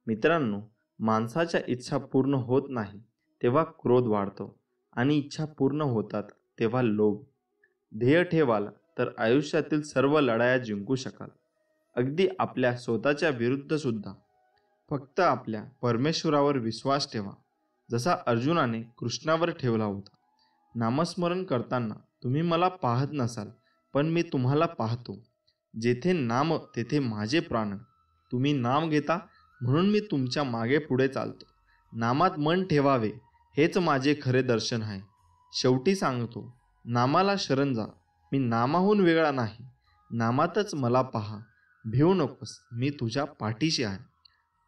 मित्रांनो, माणसाच्या इच्छा पूर्ण होत नाही तेव्हा क्रोध वाढतो आणि इच्छा पूर्ण होतात तेव्हा लोभ. ध्येय ठेवाल तर आयुष्यातील सर्व लढाया जिंकू शकाल, अगदी आपल्या स्वतःच्या विरुद्ध सुद्धा. फक्त आपल्या परमेश्वरावर विश्वास ठेवा, जसा अर्जुनाने कृष्णावर ठेवला होता. नामस्मरण करताना तुम्ही मला पाहत नसाल, पण मी तुम्हाला पाहतो. जेथे नाम तेथे माझे प्राण. तुम्ही नाम घेता म्हणून मी तुमच्या मागे पुढे चालतो. नामात मन ठेवावे हेच माझे खरे दर्शन आहे. शेवटी सांगतो, नामाला शरण जा. मी नामाहून वेगळा नाही. नामातच मला पहा. भिवू नकोस, मी तुझ्या पाठीशी आहे.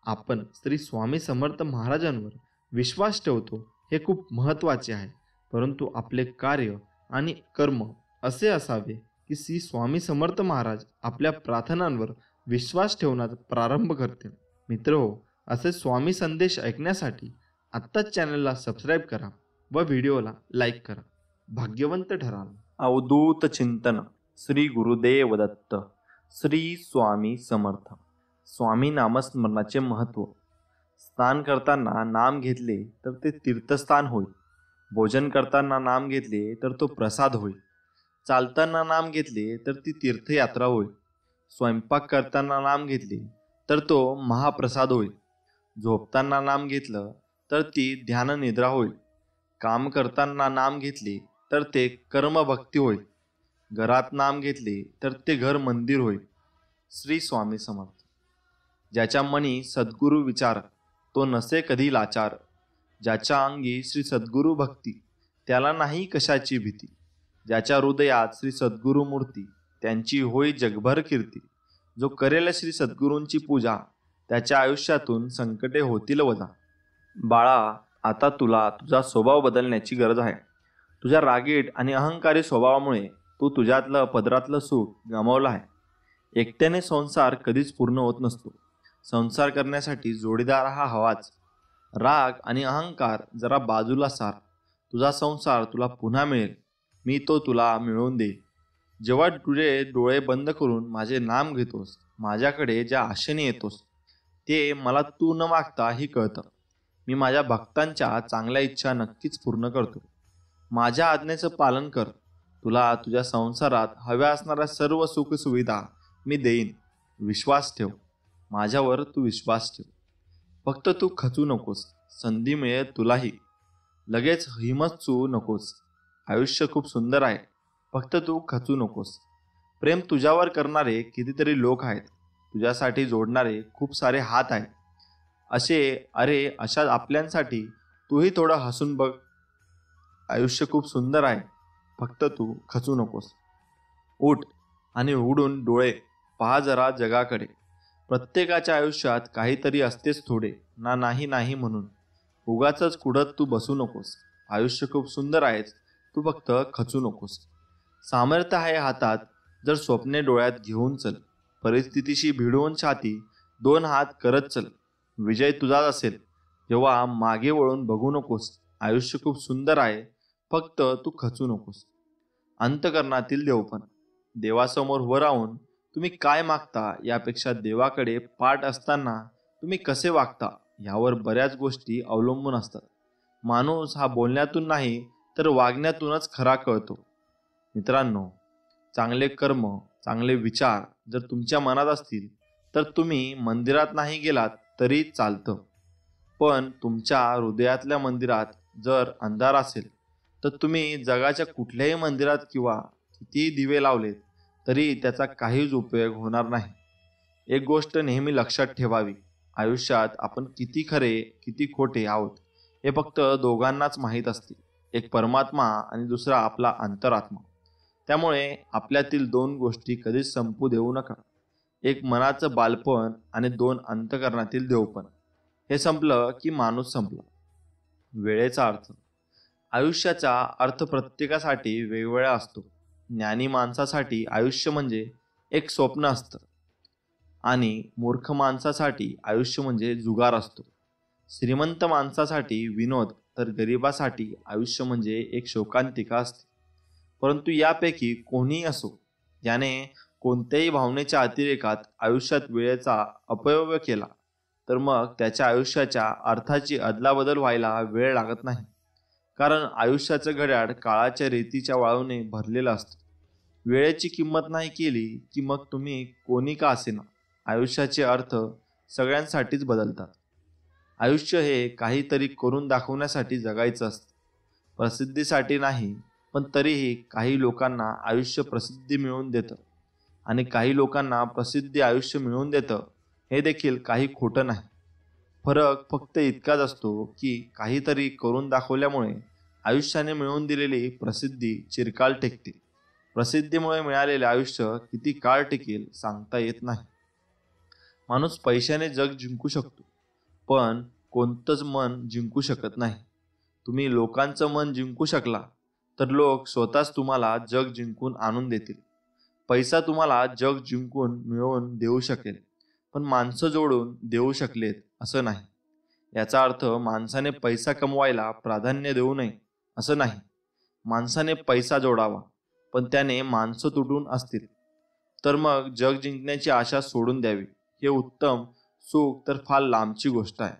आपण श्री स्वामी समर्थ महाराजांवर विश्वास ठेवतो हे खूप महत्त्वाचे आहे, परंतु आपले कार्य आणि कर्म असे असावे की श्री स्वामी समर्थ महाराज आपल्या प्रार्थनांवर विश्वास ठेवण्यास प्रारंभ करतील. मित्रहो, असे स्वामी संदेश ऐकण्यासाठी आत्ताच चॅनलला सबस्क्राईब करा व व्हिडिओला लाईक करा. भाग्यवंत ठराल. अवधूत चिंतन. श्री गुरुदेव दत्त. श्री स्वामी समर्थ. स्वामी नामस्मरणाचे महत्त्व. स्नान करताना नाम घेतले तर ते तीर्थस्थान होईल. भोजन करताना नाम घेतले तर तो प्रसाद होईल. चालताना नाम घेतले तर ती तीर्थयात्रा होईल. स्वयंपाक करताना नाम घेतले तर तो महाप्रसाद होईल. झोपताना नाम घेतलं तर ती ध्याननिद्रा होईल. काम करताना नाम घेतले तर ते कर्मभक्ती होईल. घरात नाम घेतले तर ते घर मंदिर होईल. श्री स्वामी समर्थ. ज्याच्या मनी सद्गुरु विचार, तो नसे कधी लाचार. ज्याच्या अंगी श्री सद्गुरु भक्ती, त्याला नाही कशाची भीती. ज्याच्या हृदयात श्री सद्गुरु मूर्ती, त्यांची होई जगभर कीर्ती. जो करेल श्री सद्गुरूंची पूजा, त्याच्या आयुष्यातून संकटे होतील वजा. बाळा, आता तुला तुझा स्वभाव बदलण्याची गरज आहे. तुझ्या रागीट आणि अहंकारी स्वभावामुळे तू तुझ्यातलं पदरातलं सुख गमावलं आहे. एकट्याने संसार कधीच पूर्ण होत नसतो. संसार करण्यासाठी जोडीदार हा हवाच. राग आणि अहंकार जरा बाजूला सार. तुझा संसार तुला पुन्हा मिळेल. मी तो तुला मिळवून देईल. जेव्हा तुझे डोळे बंद करून माझे नाम घेतोस, माझ्याकडे ज्या आशेने येतोस, ते मला तू न मागता ही कळतं. मी माझ्या भक्तांच्या चांगल्या इच्छा नक्कीच पूर्ण करतो. माझ्या आज्ञेचं पालन कर. तुला तुझ्या संसारात हव्या असणाऱ्या सर्व सुखसुविधा मी देईन. विश्वास ठेव. माझ्यावर तू विश्वास ठेव. फक्त तू खचू नकोस. संधी मिळेल तुलाही. लगेच हिमचू नकोस. आयुष्य खूप सुंदर आहे. फक्त तू खचू नकोस. प्रेम तुझ्यावर करणारे कितीतरी लोक आहेत. तुझ्यासाठी जोडणारे खूप सारे हात आहेत. अशा आपल्यांसाठी तूही थोडं हसून बघ. आयुष्य खूप सुंदर आहे. फक्त तू खचू नकोस. उठ आणि उघडून डोळे पहा जरा जगाकडे. प्रत्येकाच्या आयुष्यात काहीतरी असतेच थोडे ना नाही नाही म्हणून. उगाचच कुढत तू बसू नकोस. आयुष्य खूप सुंदर आहेच. तू फक्त खचू नकोस. सामर्थ्य आहे हातात, जर स्वप्ने डोळ्यात घेऊन चल. परिस्थितीशी भिडवून छाती 2 हात करत चल. विजय तुझाच असेल. जेव्हा मागे वळून बघू नकोस. आयुष्य खूप सुंदर आहे. फक्त तू खचू नकोस. अंतःकरणातील देवपण. देवासमोर उभं राहून तुम्ही काय मागता यापेक्षा देवाकडे पाठ असताना तुम्ही कसे वागता यावर बऱ्याच गोष्टी अवलंबून असतात. माणूस हा बोलण्यातून नाही तर वागण्यातूनच खरा कळतो. मित्रांनो, चांगले कर्म, चांगले विचार जर तुमच्या मनात असतील तर तुम्ही मंदिरात नाही गेलात तरी चालतं. पण तुमच्या हृदयातल्या मंदिरात जर अंधार असेल तर तुम्ही जगाच्या कुठल्याही मंदिरात किंवा कितीही दिवे लावलेत तरी त्याचा काहीच उपयोग होणार नाही. एक गोष्ट नेहमी लक्षात ठेवावी. आयुष्यात आपण किती खरे किती खोटे आहोत हे फक्त दोघांनाच माहीत असते. एक परमात्मा आणि दुसरा आपला अंतरात्मा. त्यामुळे आपल्यातील 2 गोष्टी कधीच संपू देऊ नका. एक मनाचं बालपण आणि 2 अंतःकरणातील देवपण. हे संपलं की माणूस संपला. वेळेचा अर्थ. आयुष्याचा अर्थ प्रत्येकासाठी वेगवेगळा असतो. ज्ञानी माणसासाठी आयुष्य म्हणजे एक स्वप्न असतं आणि मूर्ख माणसासाठी आयुष्य म्हणजे जुगार असतो. श्रीमंत माणसासाठी विनोद तर गरिबासाठी आयुष्य म्हणजे एक शोकांतिका असते. परंतु यापैकी कोणीही असो, ज्याने कोणत्याही भावनेच्या अतिरेकात आयुष्यात वेळेचा अपव्यय केला तर मग त्याच्या आयुष्याच्या अर्थाची अदलाबदल व्हायला वेळ लागत नाही. कारण आयुष्याचं घड्याळ काळाच्या रेतीच्या वाळूने भरलेलं असतं. वेळेची किंमत नाही केली की मग तुम्ही कोणी का असेना, आयुष्याचे अर्थ सगळ्यांसाठीच बदलतात. आयुष्य हे काहीतरी करून दाखवण्यासाठी जगायचं असतं, प्रसिद्धीसाठी नाही. पण तरीही काही लोकांना आयुष्य प्रसिद्धी मिळवून देतं आणि काही लोकांना प्रसिद्धी आयुष्य मिळवून देतं, हे देखील काही खोटं नाही. फरक फक्त इतकाच असतो की काहीतरी करून दाखवल्यामुळे आयुष्याने मिळवून दिलेली प्रसिद्धी चिरकाल टिकते. प्रसिद्धीमुळे मिळालेले आयुष्य किती काळ टिकेल सांगता येत नाही. माणूस पैशाने जग जिंकू शकतो, पण कोणतंच मन जिंकू शकत नाही. तुम्ही लोकांचं मन जिंकू शकला तर लोक स्वतःच तुम्हाला जग जिंकून आणून देतील. पैसा तुम्हाला जग जिंकून मिळवून देऊ शकेल, पण माणसं जोडून देऊ शकलेत असं नाही. याचा अर्थ माणसाने पैसा कमवायला प्राधान्य देऊ नये असं नाही. माणसाने पैसा जोडावा, पण त्याने माणसं तुटून असतील तर मग जग जिंकण्याची आशा सोडून द्यावी. हे उत्तम. सुख तर फार लांबची गोष्ट आहे.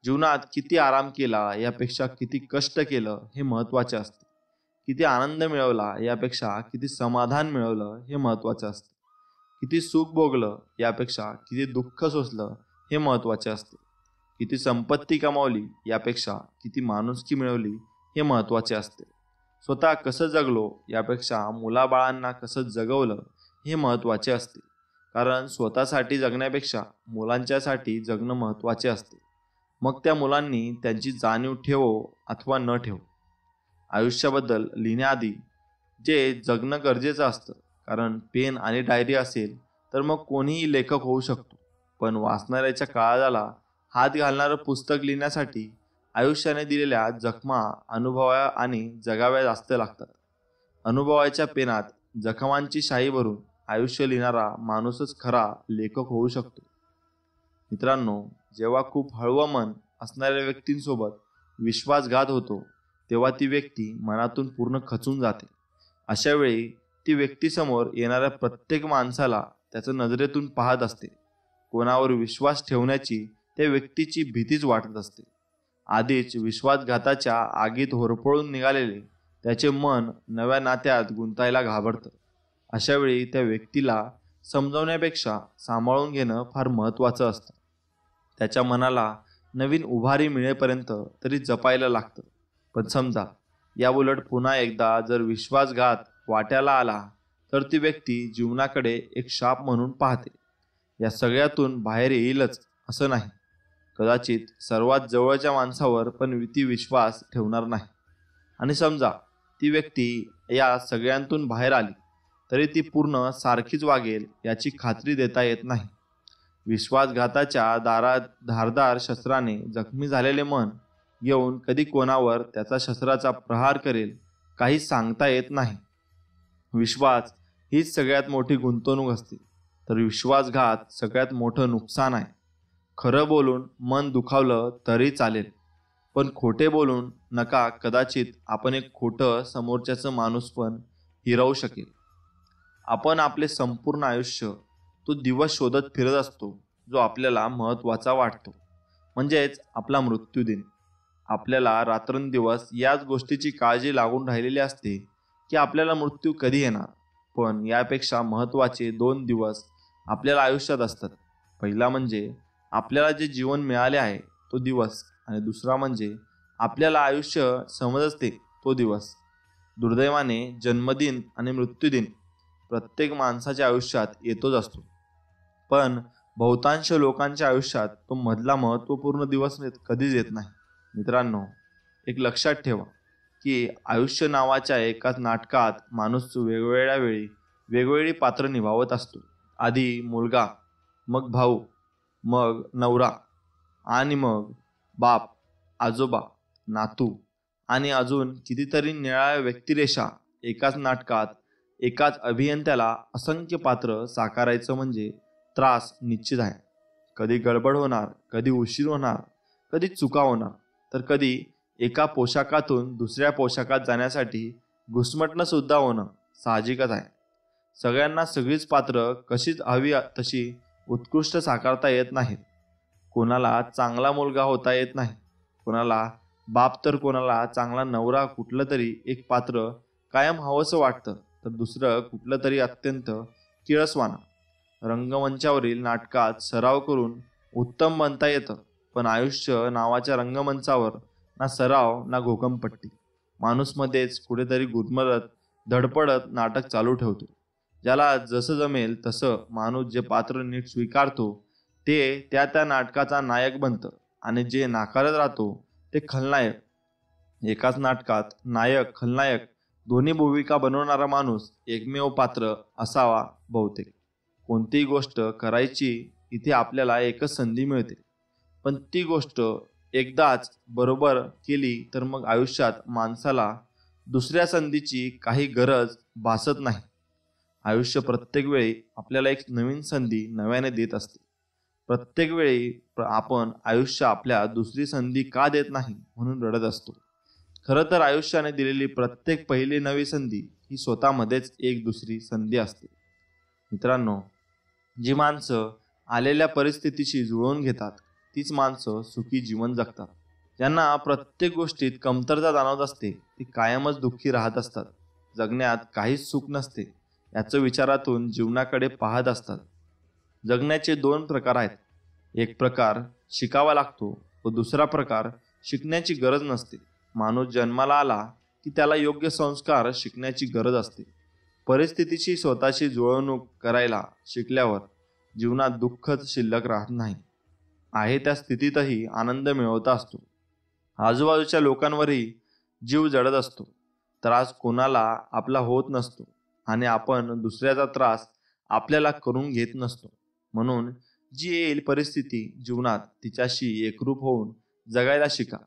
जीवनात किती आराम केला यापेक्षा किती कष्ट केलं हे महत्त्वाचे असते. किती आनंद मिळवला यापेक्षा किती समाधान मिळवलं हे महत्त्वाचं असते. किती सुख भोगलं यापेक्षा किती दुःख सोसलं हे महत्त्वाचे असते. किती संपत्ती कमावली यापेक्षा किती माणुसकी मिळवली हे महत्त्वाचे असते. स्वतः कसं जगलो यापेक्षा मुलाबाळांना कसं जगवलं हे महत्त्वाचे असते. कारण स्वतःसाठी जगण्यापेक्षा मुलांच्यासाठी जगणं महत्त्वाचे असते. मग त्या मुलांनी त्यांची जाणीव ठेवो अथवा न ठेवो. आयुष्याबद्दल लिहिण्याआधी जे जगणं गरजेचं असतं. कारण पेन आणि डायरी असेल तर मग कोणीही लेखक होऊ शकतो, पण वाचणाऱ्याच्या काळजाला हात घालणारं पुस्तक लिहिण्यासाठी आयुष्याने दिलेल्या जखमा अनुभवाव्या आणि जगाव्या जास्त लागतात. अनुभवाच्या पेनात जखमांची शाई भरून आयुष्य लिहिणारा माणूसच खरा लेखक होऊ शकतो. मित्रांनो, जेव्हा खूप हळवं मन असणाऱ्या व्यक्तींसोबत विश्वासघात होतो तेव्हा ती व्यक्ती मनातून पूर्ण खचून जाते. अशा वेळी ती व्यक्तीसमोर येणाऱ्या प्रत्येक माणसाला त्याचं नजरेतून पाहत असते. कोणावर विश्वास ठेवण्याची त्या व्यक्तीची भीतीच वाटत असते. आधीच विश्वासघाताच्या आगीत होरपळून निघालेले त्याचे मन नव्या नात्यात गुंतायला घाबरतं. अशा वेळी त्या व्यक्तीला समजवण्यापेक्षा सांभाळून घेणं फार महत्त्वाचं असतं. त्याच्या मनाला नवीन उभारी मिळेपर्यंत तरी जपायला लागतं. पण समजा याउलट पुन्हा एकदा जर विश्वासघात वाट्याला आला तर ती व्यक्ती जीवनाकडे एक शाप म्हणून पाहते. या सगळ्यातून बाहेर येईलच असं नाही. कदाचित सर्वात जवळच्या माणसावर पण ती विश्वास ठेवणार नाही. आणि समजा ती व्यक्ती या सगळ्यांतून बाहेर आली तरी ती पूर्ण सारखीच वागेल याची खात्री देता येत नाही. विश्वासघाताच्या दारात धारदार शस्त्राने जखमी झालेले मन येऊन कधी कोणावर त्याचा शस्त्राचा प्रहार करेल काही सांगता येत नाही. विश्वास हीच सगळ्यात मोठी गुंतवणूक असते, तर विश्वासघात सगळ्यात मोठं नुकसान आहे. खरं बोलून मन दुखावलं तरी चालेल, पण खोटे बोलून नका. कदाचित आपण एक खोटं समोरच्याचं माणूस पण हिरावू शकेल. आपण आपले संपूर्ण आयुष्य तो दिवस शोधत फिरत असतो जो आपल्याला महत्त्वाचा वाटतो, म्हणजेच आपला मृत्यूदिन. आपल्याला रात्रंदिवस याच गोष्टीची काळजी लागून राहिलेली असते की आपल्याला मृत्यू कधी येणार. पण यापेक्षा महत्त्वाचे 2 दिवस आपल्याला आयुष्यात असतात. पहिला म्हणजे आपल्याला जे जीवन मिळाले आहे तो दिवस, आणि दुसरा म्हणजे आपल्याला आयुष्य समजते तो दिवस. दुर्दैवाने जन्मदिन आणि मृत्यूदिन प्रत्येक माणसाच्या आयुष्यात येतोच असतो, पण बहुतांश लोकांच्या आयुष्यात तो मधला महत्त्वपूर्ण दिवस कधीच येत नाही. मित्रांनो, एक लक्षात ठेवा की आयुष्य नावाच्या एकाच नाटकात माणूस वेगवेगळ्या वेळी वेगवेगळी पात्र निभावत असतो. आधी मुलगा, मग भाऊ, मग नवरा, आणि मग बाप, आजोबा, नातू, आणि अजून कितीतरी निराळ्या व्यक्तिरेषा. एकाच नाटकात एकाच अभियंत्याला असंख्य पात्र साकारायचं म्हणजे त्रास निश्चित आहे. कधी गडबड होणार, कधी उशीर होणार, कधी चुका होणार, तर कधी एका पोशाखातून दुसऱ्या पोशाखात जाण्यासाठी घुसमटणं सुद्धा होणं साहजिकच आहे. सगळ्यांना सगळीच पात्र कशीच हवी तशी उत्कृष्ट साकारता येत नाहीत. कोणाला चांगला मुलगा होता येत नाही, कोणाला बाप तर कोणाला चांगला नवरा, कुठलं तरी एक पात्र कायम हवंसं वाटतं, तर दुसरं कुठलं तरी अत्यंत किळसवाना. रंगमंचावरील नाटकात सराव करून उत्तम बनता येतं, पण आयुष्य नावाच्या रंगमंचावर ना सराव ना घोकमपट्टी. माणूस मध्येच कुठेतरी गुदमरत धडपडत नाटक चालू ठेवतो. ज्याला जसं जमेल तसं माणूस जे पात्र नीट स्वीकारतो ते त्या नाटकाचा नायक बनतं, आणि जे नाकारत राहतो ते खलनायक. एकाच नाटकात नायक खलनायक दोन्ही भूमिका बनवणारा माणूस एकमेव पात्र असावा बहुतेक. कोणतीही गोष्ट करायची इथे आपल्याला एकच संधी मिळते, पण ती गोष्ट एकदाच बरोबर केली तर मग आयुष्यात माणसाला दुसऱ्या संधीची काही गरज भासत नाही. आयुष्य प्रत्येक वेळी आपल्याला एक नवीन संधी नव्याने देत असते. प्रत्येक वेळी आपण आयुष्य आपल्या दुसरी संधी का देत नाही म्हणून रडत असतो. खरं तर आयुष्याने दिलेली प्रत्येक पहिली नवी संधी ही स्वतःमध्येच एक दुसरी संधी असते. मित्रांनो, जी माणसं आलेल्या परिस्थितीशी जुळवून घेतात तीच माणसं सुखी जीवन जगतात. ज्यांना प्रत्येक गोष्टीत कमतरता जाणवत असते ती कायमच दुःखी राहत असतात. जगण्यात काहीच सुख नसते याचं विचारातून जीवनाकडे पाहत असतात. जगण्याचे दोन प्रकार आहेत. एक प्रकार शिकावा लागतो व दुसरा प्रकार शिकण्याची गरज नसते. माणूस जन्माला आला की त्याला योग्य संस्कार शिकण्याची गरज असते. परिस्थितीची स्वतःची जुळवणूक करायला शिकल्यावर जीवनात दुःखच शिल्लक राहत नाही. आहे त्या स्थितीतही आनंद मिळवता असतो. आजूबाजूच्या लोकांवरही जीव जडत असतो. त्रास कोणाला आपला होत नसतो आणि आपण दुसऱ्याचा त्रास आपल्याला करून घेत नसतो. म्हणून जी येईल परिस्थिती जीवनात तिच्याशी एकरूप होऊन जगायला शिका.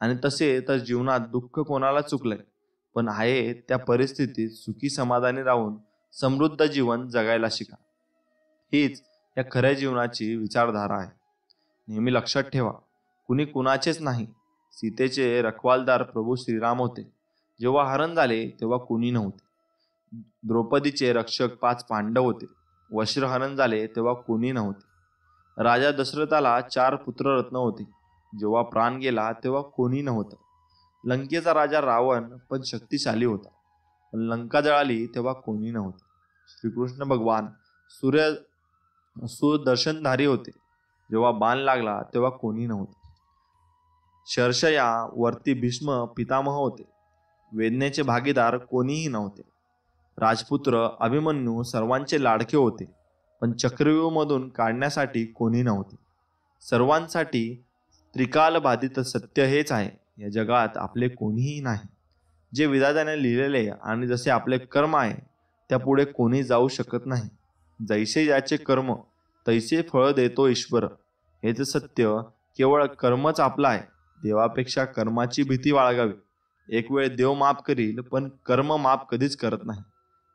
आणि तसे तर जीवनात दुःख कोणाला चुकलंय, पण आहे त्या परिस्थितीत सुखी समाधानी राहून समृद्ध जीवन जगायला शिका. हीच या खऱ्या जीवनाची विचारधारा आहे. नेहमी लक्षात ठेवा, कुणी कुणाचेच नाही. सीतेचे रखवालदार प्रभू श्रीराम होते. जेव्हा हरण झाले तेव्हा कुणी नव्हते. द्रौपदीचे रक्षक 5 पांडव होते. वस्त्रहरण झाले तेव्हा कोणी नव्हते. राजा दशरथाला 4 पुत्ररत्न होते. जेव्हा प्राण गेला तेव्हा कोणी नव्हतं. लंकेचा राजा रावण पण शक्तिशाली होता, पण लंका जळाली तेव्हा कोणी नव्हतं. श्रीकृष्ण भगवान सुदर्शनधारी होते. जेव्हा बाण लागला तेव्हा कोणी नव्हतं. शर्षया वरती भीष्म पितामह होते. वेदनेचे भागीदार कोणीही नव्हते. राजपुत्र अभिमन्यू सर्वांचे लाडके होते, पण चक्रव्यूहमधून काढण्यासाठी कोणी नव्हते. सर्वांसाठी त्रिकाल बाधित सत्य हेच आहे, या जगात आपले कोणीही नाही. जे विधात्याने लिहिलेले आणि जसे आपले कर्म आहे त्यापुढे कोणी जाऊ शकत नाही. जैसे ज्याचे कर्म तैसे फळ देतो ईश्वर. हेच सत्य. केवळ कर्मच आपला आहे. देवापेक्षा कर्माची भीती बाळगावी. एक वेळ देव माफ करील, पण कर्म माफ कधीच करत नाही.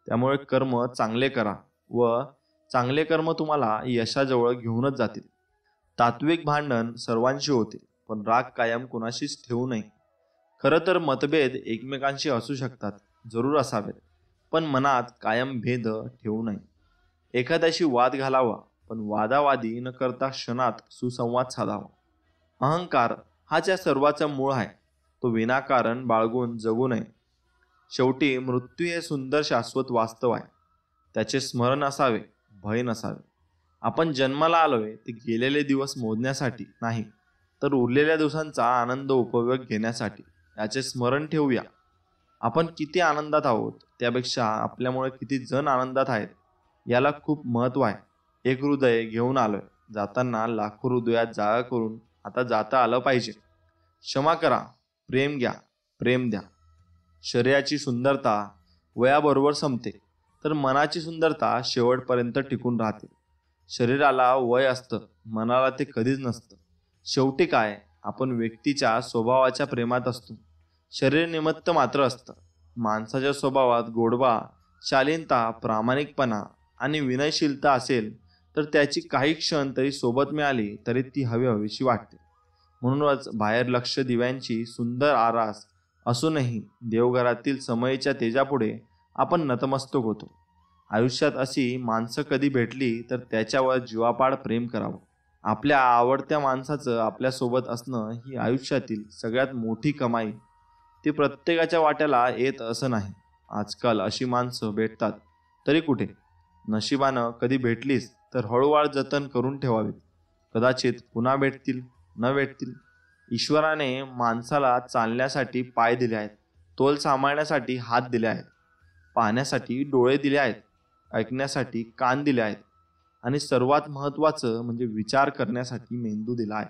त्यामुळे कर्म चांगले करा व चांगले कर्म तुम्हाला यशाजवळ घेऊनच जातील. तात्विक भांडण सर्वांशी होते, पण राग कायम कोणाशीच ठेवू नये. खरं तर मतभेद एकमेकांशी असू शकतात, जरूर असावेत, पण मनात कायम भेद ठेवू नये. एखाद्याशी वाद घालावा, पण वादावादी न करता क्षणात सुसंवाद साधावा. अहंकार हाच या सर्वाचा मूळ आहे. तो विनाकारण बाळगून जगू नये. शेवटी मृत्यू हे सुंदर शाश्वत वास्तव आहे. त्याचे स्मरण असावे, भय नसावे. आपण जन्माला आलोय ते गेलेले दिवस मोजण्यासाठी नाही, तर उरलेल्या दिवसांचा आनंद उपभोग घेण्यासाठी. याचे स्मरण ठेवूया. आपण किती आनंदात आहोत त्यापेक्षा आपल्यामुळे किती जण आनंदात आहेत याला खूप महत्त्व आहे. एक हृदय घेऊन आलोय. जाताना लाखो हृदयात जागा करून आता जाता आलं पाहिजे. क्षमा करा, प्रेम घ्या, प्रेम द्या. शरीराची सुंदरता वयाबरोबर संपते, तर मनाची सुंदरता शेवटपर्यंत टिकून राहते. शरीराला वय असतं, मनाला ते कधीच नसतं. शेवटी काय, आपण व्यक्तीच्या स्वभावाच्या प्रेमात असतो. शरीर निमित्त मात्र असतं. माणसाच्या स्वभावात गोडवा, शालीनता, प्रामाणिकपणा आणि विनयशीलता असेल तर त्याची काही क्षण तरी सोबत मिळाली तरी ती हवीशी वाटते. म्हणूनच बाहेर लक्ष दिव्यांची सुंदर आरास असूनही देवघरातील समयीच्या तेजापुढे आपण नतमस्तक होतो. आयुष्यात अशी माणसं कधी भेटली तर त्याच्यावर जीवापाड प्रेम करावं. आपल्या आवडत्या माणसाचं आपल्यासोबत असणं ही आयुष्यातील सगळ्यात मोठी कमाई. ती प्रत्येकाच्या वाट्याला येत असं नाही. आजकाल अशी माणसं भेटतात तरी कुठे? नशिबानं कधी भेटलीच तर हळूवार जतन करून ठेवावी. कदाचित पुन्हा भेटतील, न भेटतील. ईश्वराने माणसाला चालण्यासाठी पाय दिले आहेत, तोल सांभाळण्यासाठी हात दिले आहेत, पाहण्यासाठी डोळे दिले आहेत, ऐकण्यासाठी कान दिले आहेत आणि सर्वात महत्त्वाचं म्हणजे विचार करण्यासाठी मेंदू दिला आहे.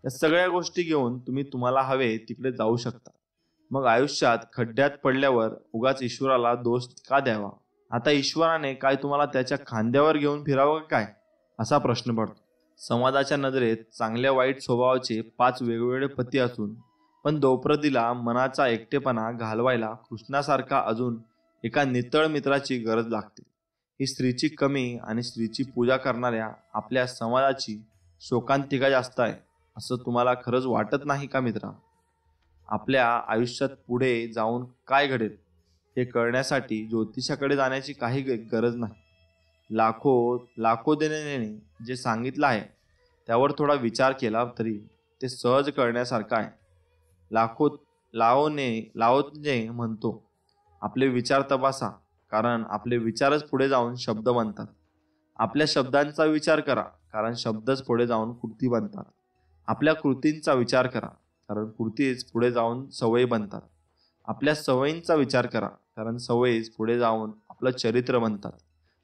या सगळ्या गोष्टी घेऊन तुम्ही तुम्हाला हवे तिकडे जाऊ शकता. मग आयुष्यात खड्ड्यात पडल्यावर उगाच ईश्वराला दोष का द्यावा? आता ईश्वराने काय तुम्हाला त्याच्या खांद्यावर घेऊन फिरावं काय, असा प्रश्न पडतो. समाजाच्या नजरेत चांगल्या वाईट स्वभावाचे 5 वेगवेगळे पती असून पण द्रौपदीला मनाचा एकटेपणा घालवायला कृष्णासारखा अजून एका नितळ मित्राची गरज लागते. ही स्त्रीची कमी आणि स्त्रीची पूजा करणाऱ्या आपल्या समाजाची शोकांतिका जास्त आहे, असं तुम्हाला खरंच वाटत नाही का मित्रा? आपल्या आयुष्यात पुढे जाऊन काय घडेल हे कळण्यासाठी ज्योतिषाकडे जाण्याची काही गरज नाही. लाखो लाखो देणे जे सांगितलं आहे त्यावर थोडा विचार केला तरी ते सहज कळण्यासारखं आहे. लाखो लाओने म्हणतो, आपले विचार तपासा, कारण आपले विचारच पुढे जाऊन शब्द बनतात. आपल्या शब्दांचा विचार करा, कारण शब्दच पुढे जाऊन कृती बनतात. आपल्या कृतींचा विचार करा, कारण कृतीच पुढे जाऊन सवयी बनतात. आपल्या सवयींचा विचार करा, कारण सवयीच पुढे जाऊन आपलं चरित्र बनतात.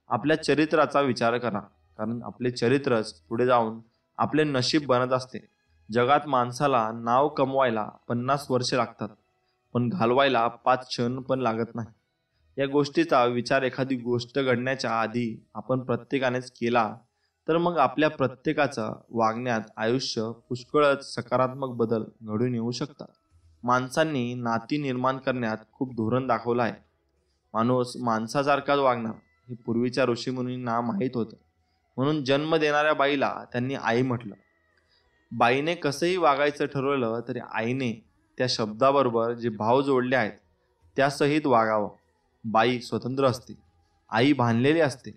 आपल्या चरित्राचा विचार करा, कारण आपले चरित्रच पुढे जाऊन आपले नशीब बनत असते. जगात माणसाला नाव कमवायला 50 वर्षे लागतात, पण घालवायला 5 क्षण पण लागत नाही. या गोष्टीचा विचार एखादी गोष्ट घडण्याच्या आधी आपण प्रत्येकानेच केला तर मग आपल्या प्रत्येकाचं वागण्यात आयुष्य पुष्कळच सकारात्मक बदल घडून येऊ शकतात. माणसांनी नाती निर्माण करण्यात खूप धोरण दाखवलं आहे. माणूस माणसासारखाच वागणार हे पूर्वीच्या ऋषीमुनींना माहीत होतं. म्हणून जन्म देणाऱ्या बाईला त्यांनी आई म्हटलं. बाईने कसंही वागायचं ठरवलं तरी आईने त्या शब्दाबरोबर जे भाव जोडले आहेत त्यासहित वागावं. बाई स्वतंत्र असते, आई बांधलेली असते.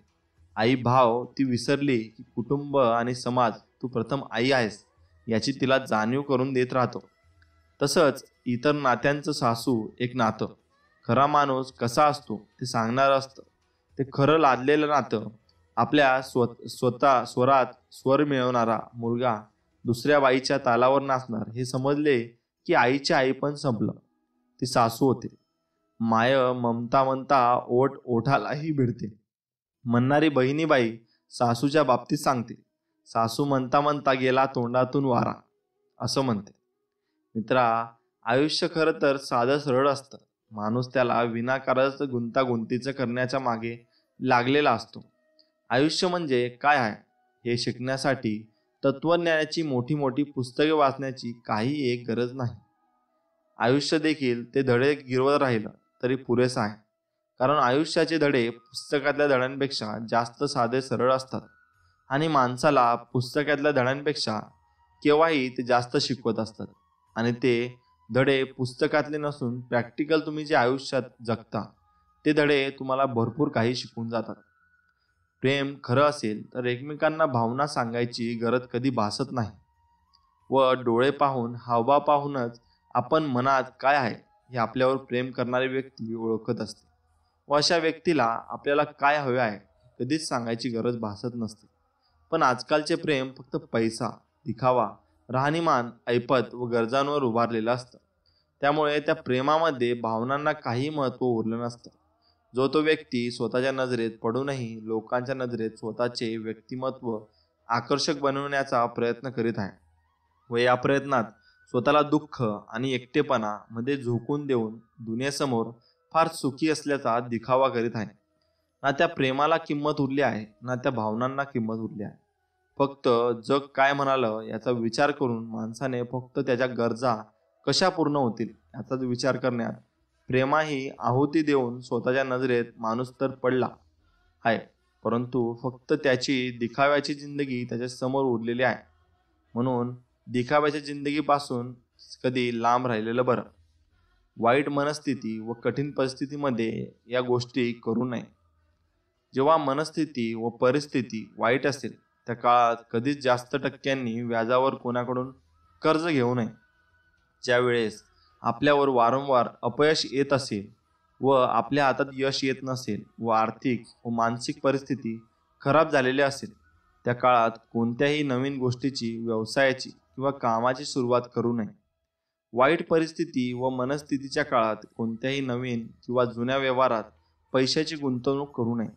आई भाव ती विसरली की कुटुंब आणि समाज तू प्रथम आई आहेस याची तिला जाणीव करून देत राहतो. तसंच इतर नात्यांचं सासू एक नातं. खरा माणूस कसा असतो ते सांगणारं असतं. ते खरं लादलेलं नातं. आपल्या स्वतः स्वरात स्वर मिळवणारा मुलगा दुसऱ्या बाईच्या तालावर नाचणार हे समजले की आईची आई पण संपलं. ती सासू होते. माय ममता म्हणता ओठ ओठालाही भिडते म्हणणारी बहिणीबाई सासूच्या बाबतीत सांगते. सासू म्हणता म्हणता गेला तोंडातून वारा, असं म्हणते. मित्रा, आयुष्य खरं तर साधं सरळ असतं. माणूस त्याला विनाकारणच गुंतागुंतीचं करण्याच्या मागे लागलेला असतो. आयुष्य म्हणजे काय आहे हे शिकण्यासाठी तत्वज्ञानाची मोठी मोठी पुस्तके वाचण्याची काही एक गरज नाही. आयुष्य देखील ते धडे गिरवत राहिलं तरी पुरेसं आहे. कारण आयुष्याचे धडे पुस्तकातल्या धड्यांपेक्षा जास्त साधे सरळ असतात आणि माणसाला पुस्तकातल्या धड्यांपेक्षा केव्हाही ते जास्त शिकवत असतात. आणि ते धडे पुस्तकातले नसून प्रॅक्टिकल तुम्ही जे आयुष्यात जगता ते धडे तुम्हाला भरपूर काही शिकवून जातात. प्रेम खरं असेल तर एकमेकांना भावना सांगायची गरज कधी भासत नाही व डोळे पाहून हावभाव पाहूनच आपण मनात काय आहे हे आपल्यावर प्रेम करणारी व्यक्ती ओळखत असते व अशा व्यक्तीला आपल्याला काय हवे आहे कधीच सांगायची गरज भासत नसते. पण आजकालचे प्रेम फक्त पैसा, दिखावा, राहणीमान, ऐपत व गरजांवर उभारलेलं असतं. त्यामुळे त्या प्रेमामध्ये भावनांना काही महत्त्व उरलं नसतं. जो तो व्यक्ती स्वतःच्या नजरेत पडूनही लोकांच्या नजरेत स्वतःचे व्यक्तिमत्व आकर्षक बनवण्याचा प्रयत्न करीत आहे व या प्रयत्नात स्वतःला दुःख आणि एकटेपणा मध्ये झोकून देऊन दुनियेसमोर फार सुखी असल्याचा दिखावा करीत आहे. ना त्या प्रेमाला किंमत उरली आहे ना त्या भावनांना किंमत उरली आहे. फक्त जग काय म्हणालं याचा विचार करून माणसाने फक्त त्याच्या गरजा कशा पूर्ण होतील याचा विचार करण्यात प्रेमाही आहुती देऊन स्वतःच्या नजरेत माणूस तर पडला आहे, परंतु फक्त त्याची दिखाव्याची जिंदगी त्याच्या समोर उरलेली आहे. म्हणून दिखाव्याच्या जिंदगीपासून कधी लांब राहिलेलं बरं. वाईट मनस्थिती व कठीण परिस्थितीमध्ये या गोष्टी करू नये. जेव्हा मनस्थिती व परिस्थिती वाईट असेल त्या काळात कधीच जास्त टक्क्यांनी व्याजावर कोणाकडून कर्ज घेऊ नये. ज्या वेळेस आपल्यावर वारंवार अपयश येत असेल व आपल्या हातात यश येत नसेल व आर्थिक व मानसिक परिस्थिती खराब झालेली असेल, त्या काळात कोणत्याही नवीन गोष्टीची, व्यवसायाची किंवा कामाची सुरुवात करू नये. वाईट परिस्थिती व मनस्थितीच्या काळात कोणत्याही नवीन किंवा जुन्या व्यवहारात पैशाची गुंतवणूक करू नये.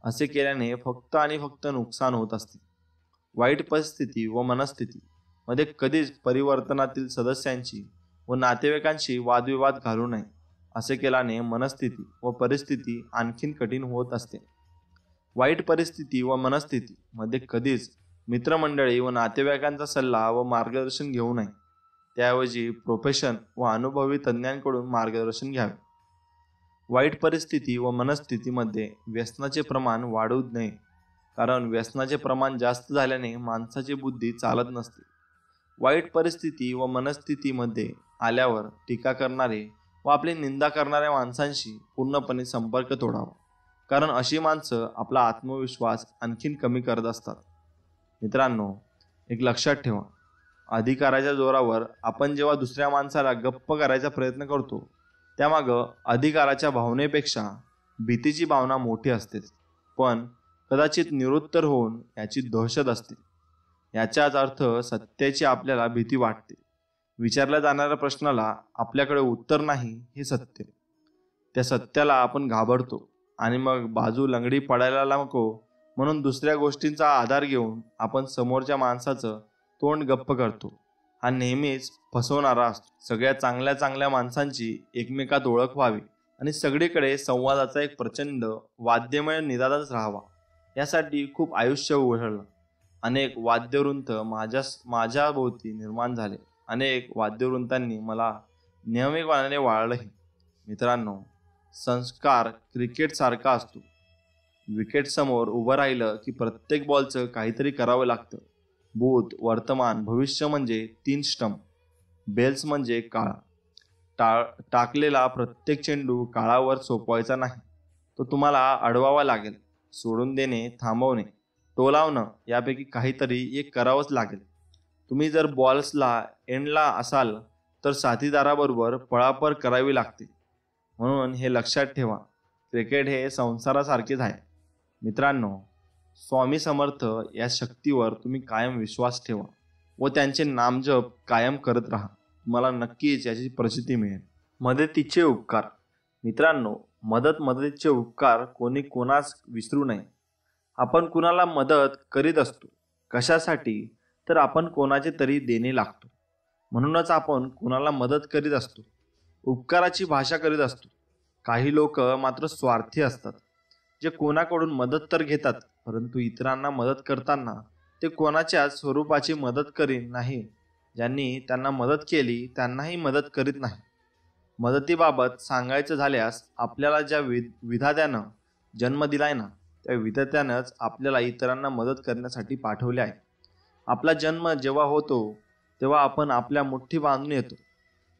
असे केल्याने फक्त आणि फक्त नुकसान होत असते. वाईट परिस्थिती व मनस्थिती मध्ये कधीच परिवर्तनातील सदस्यांची व नातेवाईकांशी वादविवाद घालू नये. असे केल्याने मनस्थिती व परिस्थिती आणखीन कठीण होत असते. वाईट परिस्थिती व मनस्थिती मध्ये कधीच मित्रमंडळी व नातेवाईकांचा सल्ला व मार्गदर्शन घेऊ नये. त्याऐवजी प्रोफेशन व अनुभवी तज्ज्ञांकडून मार्गदर्शन घ्यावे. वाईट परिस्थिती व मनस्थितीमध्ये व्यसनाचे प्रमाण वाढू नये, कारण व्यसनाचे प्रमाण जास्त झाल्याने माणसाची बुद्धी चालत नसते. वाईट परिस्थिती व मनस्थितीमध्ये आल्यावर टीका करणारे व आपली निंदा करणाऱ्या माणसांशी पूर्णपणे संपर्क तोडावा, कारण अशी माणसं आपला आत्मविश्वास आणखीन कमी करत असतात. मित्रांनो, एक लक्षात ठेवा, अधिकाराच्या जोरावर आपण जेव्हा दुसऱ्या माणसाला गप्प करायचा प्रयत्न करतो, त्यामागं अधिकाराच्या भावनेपेक्षा भीतीची भावना मोठी असते. पण कदाचित निरुत्तर होऊन याची दहशत असते. याचाच अर्थ सत्याची आपल्याला भीती वाटते. विचारल्या जाणाऱ्या प्रश्नाला आपल्याकडे उत्तर नाही हे सत्य. त्या सत्याला आपण घाबरतो आणि मग बाजू लंगडी पडायला नको म्हणून दुसऱ्या गोष्टींचा आधार घेऊन आपण समोरच्या माणसाचं तोंड गप्प करतो. हा नेहमीच फसवणारा असतो. सगळ्या चांगल्या चांगल्या माणसांची एकमेकात ओळख व्हावी आणि सगळीकडे संवादाचा एक प्रचंड वाद्यमय निनादच राहावा, यासाठी खूप आयुष्य उधळलं. अनेक वाद्यवृंत माझ्या भोवती निर्माण झाले. अनेक वाद्यवृंतांनी मला नियमितपणाने वाळलंही. मित्रांनो, संस्कार क्रिकेट सारखा असतो. विकेट समोर उभं राहिलं की प्रत्येक बॉलचं काहीतरी करावं लागतं. भूत, वर्तमान, भविष्य म्हणजे 3 स्टंप. बेल्स म्हणजे काळा. टाकलेला प्रत्येक चेंडू काळावर सोपवायचा नाही, तो तुम्हाला अडवावा लागेल. सोडून देणे, थांबवणे, टोलावणं यापैकी काहीतरी एक करावंच लागेल. तुम्ही जर बॉल्सला एंडला असाल तर साथीदाराबरोबर पळापळ करावी लागते. म्हणून हे लक्षात ठेवा, क्रिकेट हे संसारासारखेच आहे. मित्रांनो, स्वामी समर्थ या शक्तीवर तुम्ही कायम विश्वास ठेवा व त्यांचे नामजप कायम करत राहा. तुम्हाला नक्कीच याची प्रचिती मिळेल. मदतीचे उपकार. मित्रांनो, मदतीचे उपकार कोणी कोणास विसरू नये. आपण कुणाला मदत करीत असतो. कशासाठी? तर आपण कोणाचे तरी देणे लागतो. म्हणूनच आपण कुणाला मदत करीत असतो. उपकाराची भाषा करीत असतो. काही लोक मात्र स्वार्थी असतात, जे कोणाकडून मदत तर घेतात, परंतु इतरांना मदत करताना ते कोणाच्याच स्वरूपाची मदत करीत नाही. ज्यांनी त्यांना मदत केली त्यांनाही मदत करीत नाही. मदतीबाबत सांगायचं झाल्यास, आपल्याला ज्या विधात्यानं जन्म दिलाय ना, त्या विधात्यानंच आपल्याला इतरांना मदत करण्यासाठी पाठवले आहे. आपला जन्म जेव्हा होतो तेव्हा आपण आपल्या मुठ्ठी बांधून येतो.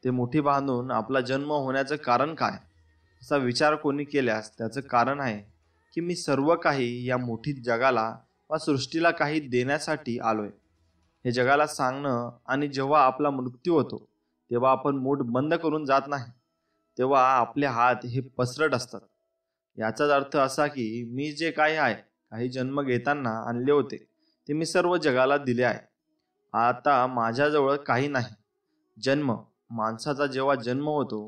ते मुठी बांधून आपला जन्म होण्याचं कारण काय, असा विचार कोणी केल्यास त्याचं कारण आहे की मी सर्व काही या मोठीत जगाला वा सृष्टीला काही देण्यासाठी आलोय, हे जगाला सांगणं. आणि जेव्हा आपला मृत्यू होतो तेव्हा आपण मूठ बंद करून जात नाही, तेव्हा आपले हात हे पसरट असतात. याचाच अर्थ असा की मी जे काही आहे, काही जन्म घेताना आणले होते, ते मी सर्व जगाला दिले आहे. आता माझ्याजवळ काही नाही. माणसाचा जेव्हा जन्म होतो,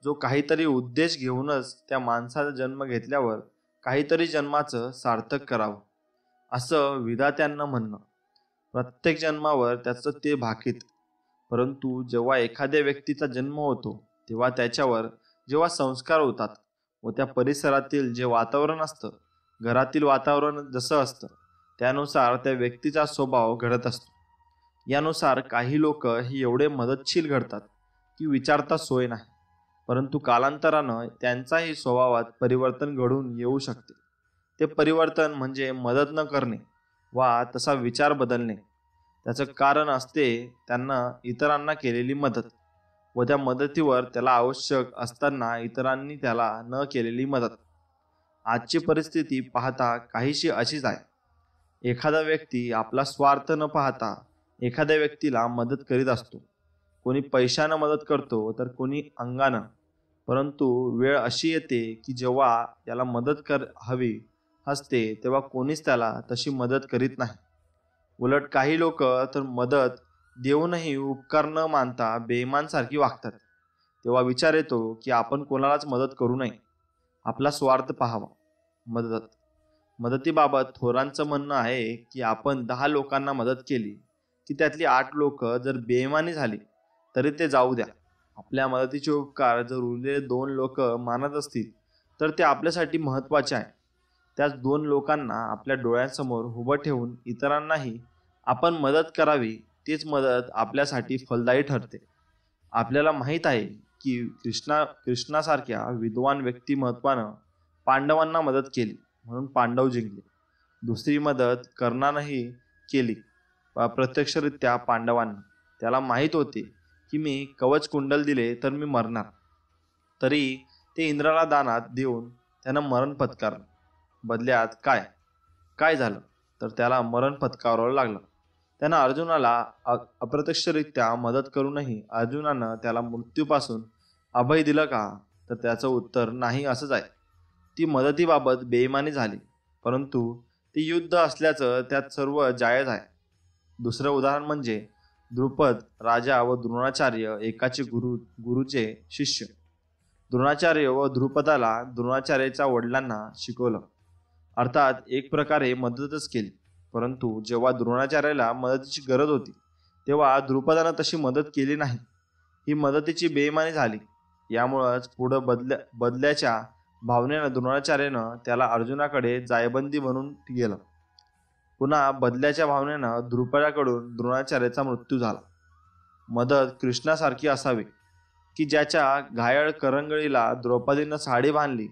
जो काहीतरी उद्देश घेऊनच त्या माणसाचा जन्म घेतल्यावर काहीतरी जन्माचं सार्थक करावं, असं विधात्यांना म्हणणं. प्रत्येक जन्मावर त्याचं ते भाकीत. परंतु जेव्हा एखाद्या व्यक्तीचा जन्म होतो तेव्हा त्याच्यावर जेव्हा संस्कार होतात व त्या परिसरातील जे वातावरण असतं, घरातील वातावरण जसं असतं, त्यानुसार त्या व्यक्तीचा स्वभाव घडत असतो. यानुसार काही लोक हे एवढे मदतशील घडतात की विचारता सोय नाही. परंतु कालांतरानं त्यांचाही स्वभावात परिवर्तन घडून येऊ शकते. ते परिवर्तन म्हणजे मदत न करणे वा तसा विचार बदलणे. त्याचं कारण असते त्यांना इतरांना केलेली मदत व त्या मदतीवर त्याला आवश्यक असताना इतरांनी त्याला न केलेली मदत. आजची परिस्थिती पाहता काहीशी अशीच आहे. एखादा व्यक्ती आपला स्वार्थ न पाहता एखाद्या व्यक्तीला मदत करीत असतो. कोणी पैशानं मदत करतो तर कोणी अंगानं. परंतु वेळ अशी येते की जेव्हा याला हवी असते तेव्हा कोणीच त्याला तशी मदत करीत नाही. उलट काही लोक तर मदत देऊनही उपकार न मानता बेईमानसारखी वागतात. तेव्हा विचार येतो की आपण कोणालाच मदत करू नये, आपला स्वार्थ पाहावा. मदतीबाबत थोरांचं म्हणणं आहे की आपण 10 लोकांना मदत केली की त्यातली 8 लोक जर बेईमानी झाली तरी ते जाऊ द्या. आपल्या मदतीचे उपकार जर उरलेले 2 लोक मानत असतील तर ते आपल्यासाठी महत्त्वाचे आहे. त्याच 2 लोकांना आपल्या डोळ्यांसमोर उभं ठेवून इतरांनाही आपण मदत करावी, तीच मदत आपल्यासाठी फलदायी ठरते. आपल्याला माहीत आहे की कृष्णासारख्या विद्वान व्यक्तिमत्वानं पांडवांना मदत केली म्हणून पांडव जिंकले. दुसरी मदत कर्णानंही केली प्रत्यक्षरित्या पांडवांना. त्याला माहीत होते की मी कवच कुंडल दिले तर मी मरणार, तरी ते इंद्राला दानात देऊन त्यानं मरण पत्कारलं. बदल्यात काय काय झालं तर त्याला मरण पत्करावं लागलं. त्यानं अर्जुनाला अप्रत्यक्षरित्या मदत करूनही अर्जुनानं त्याला मृत्यूपासून अभय दिलं का, तर त्याचं उत्तर नाही असंच आहे. ती मदतीबाबत बेईमानी झाली, परंतु ती युद्ध असल्याचं त्यात सर्व जायज आहे. दुसरं उदाहरण म्हणजे द्रुपद राजा व द्रोणाचार्य एकाचे गुरुचे शिष्य. द्रोणाचार्य व द्रुपदाला द्रोणाचार्याच्या वडिलांना शिकवलं, अर्थात एक प्रकारे मदतच केली. परंतु जेव्हा द्रोणाचार्याला मदतीची गरज होती तेव्हा द्रुपदानं तशी मदत केली नाही. ही मदतीची बेईमानी झाली. यामुळंच पुढं बदल्याच्या भावनेनं द्रोणाचार्यानं त्याला अर्जुनाकडे जायबंदी म्हणून गेलं. पुन्हा बदल्याच्या भावनेनं द्रुपदाकडून द्रोणाचार्याचा मृत्यू झाला. मदत कृष्णासारखी असावी की ज्याच्या घायाळ करंगळीला द्रौपदीनं साडी बांधली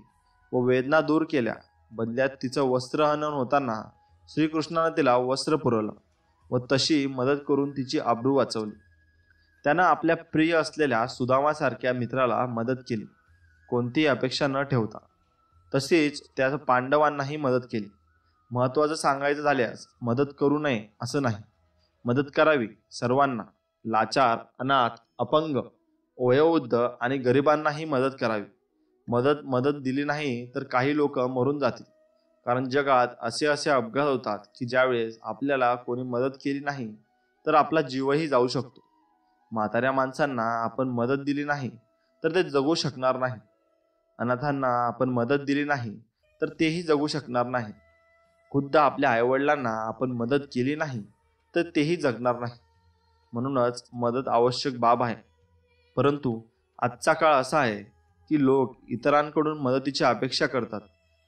व वेदना दूर केल्या. बदल्यात तिचं वस्त्रहनन होताना श्रीकृष्णानं तिला वस्त्र पुरवलं व तशी मदत करून तिची आबरू वाचवली. त्यानं आपल्या प्रिय असलेल्या सुदामासारख्या मित्राला मदत केली, कोणतीही अपेक्षा न ठेवता. तशीच त्या पांडवांनाही मदत केली. महत्त्वाचं सांगायचं झाल्यास मदत करू नये असं नाही, मदत करावी सर्वांना. लाचार, अनाथ, अपंग, वयोवृद्ध आणि गरिबांनाही मदत करावी. मदत दिली नाही तर काही लोक मरून जातील. कारण जगात असे अपघात होतात की ज्यावेळेस आपल्याला कोणी मदत केली नाही तर आपला जीवही जाऊ शकतो. म्हाताऱ्या माणसांना आपण मदत दिली नाही तर ते जगू शकणार नाही. अनाथांना आपण मदत दिली नाही तर तेही जगू शकणार नाही. खुद्द आपल्या आईवडिलांना आपण मदत केली नाही तर तेही जगणार नाही. म्हणूनच मदत आवश्यक बाब आहे. परंतु आजचा काळ असा आहे की लोक इतरांकडून मदतीची अपेक्षा करतात,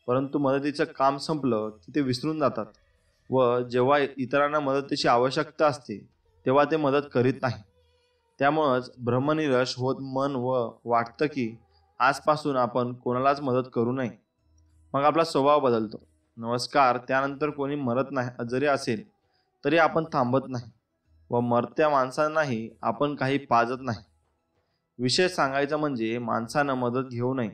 परंतु मदतीचं काम संपलं की ते विसरून जातात व जेव्हा इतरांना मदतीची आवश्यकता असते तेव्हा ते मदत करीत नाही. त्यामुळंच भ्रमनिराश होत मन व वाटतं की आजपासून आपण कोणालाच मदत करू नये. मग आपला स्वभाव बदलतो. नमस्कार त्यानंतर कोणी मरत नाही जरी असेल तरी आपण थांबत नाही व मरत्या माणसांनाही आपण काही पाजत नाही. विशेष सांगायचं म्हणजे माणसानं मदत घेऊ नये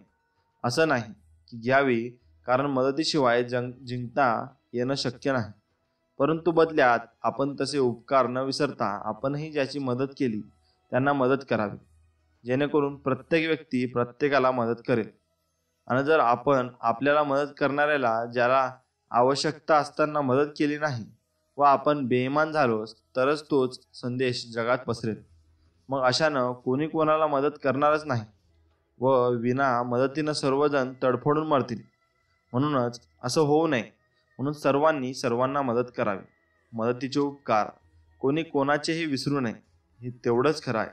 असं नाही की घ्यावी, कारण मदतीशिवाय जिंकता येणं शक्य नाही. परंतु बदल्यात आपण तसे उपकार न विसरता आपणही ज्याची मदत केली त्यांना मदत करावी, जेणेकरून प्रत्येक व्यक्ती प्रत्येकाला मदत करेल. आणि जर आपण आपल्याला मदत करणाऱ्याला ज्याला आवश्यकता असताना मदत केली नाही व आपण बेईमान झालोच तरच तोच संदेश जगात पसरेल. मग अशानं कोणी कोणाला मदत करणारच नाही व विना मदतीनं सर्वजण तडफडून मरतील. म्हणूनच असं होऊ नये म्हणून सर्वांनी सर्वांना मदत करावी. मदतीचे उपकार कोणी कोणाचेही विसरू नये, हे तेवढंच खरं आहे.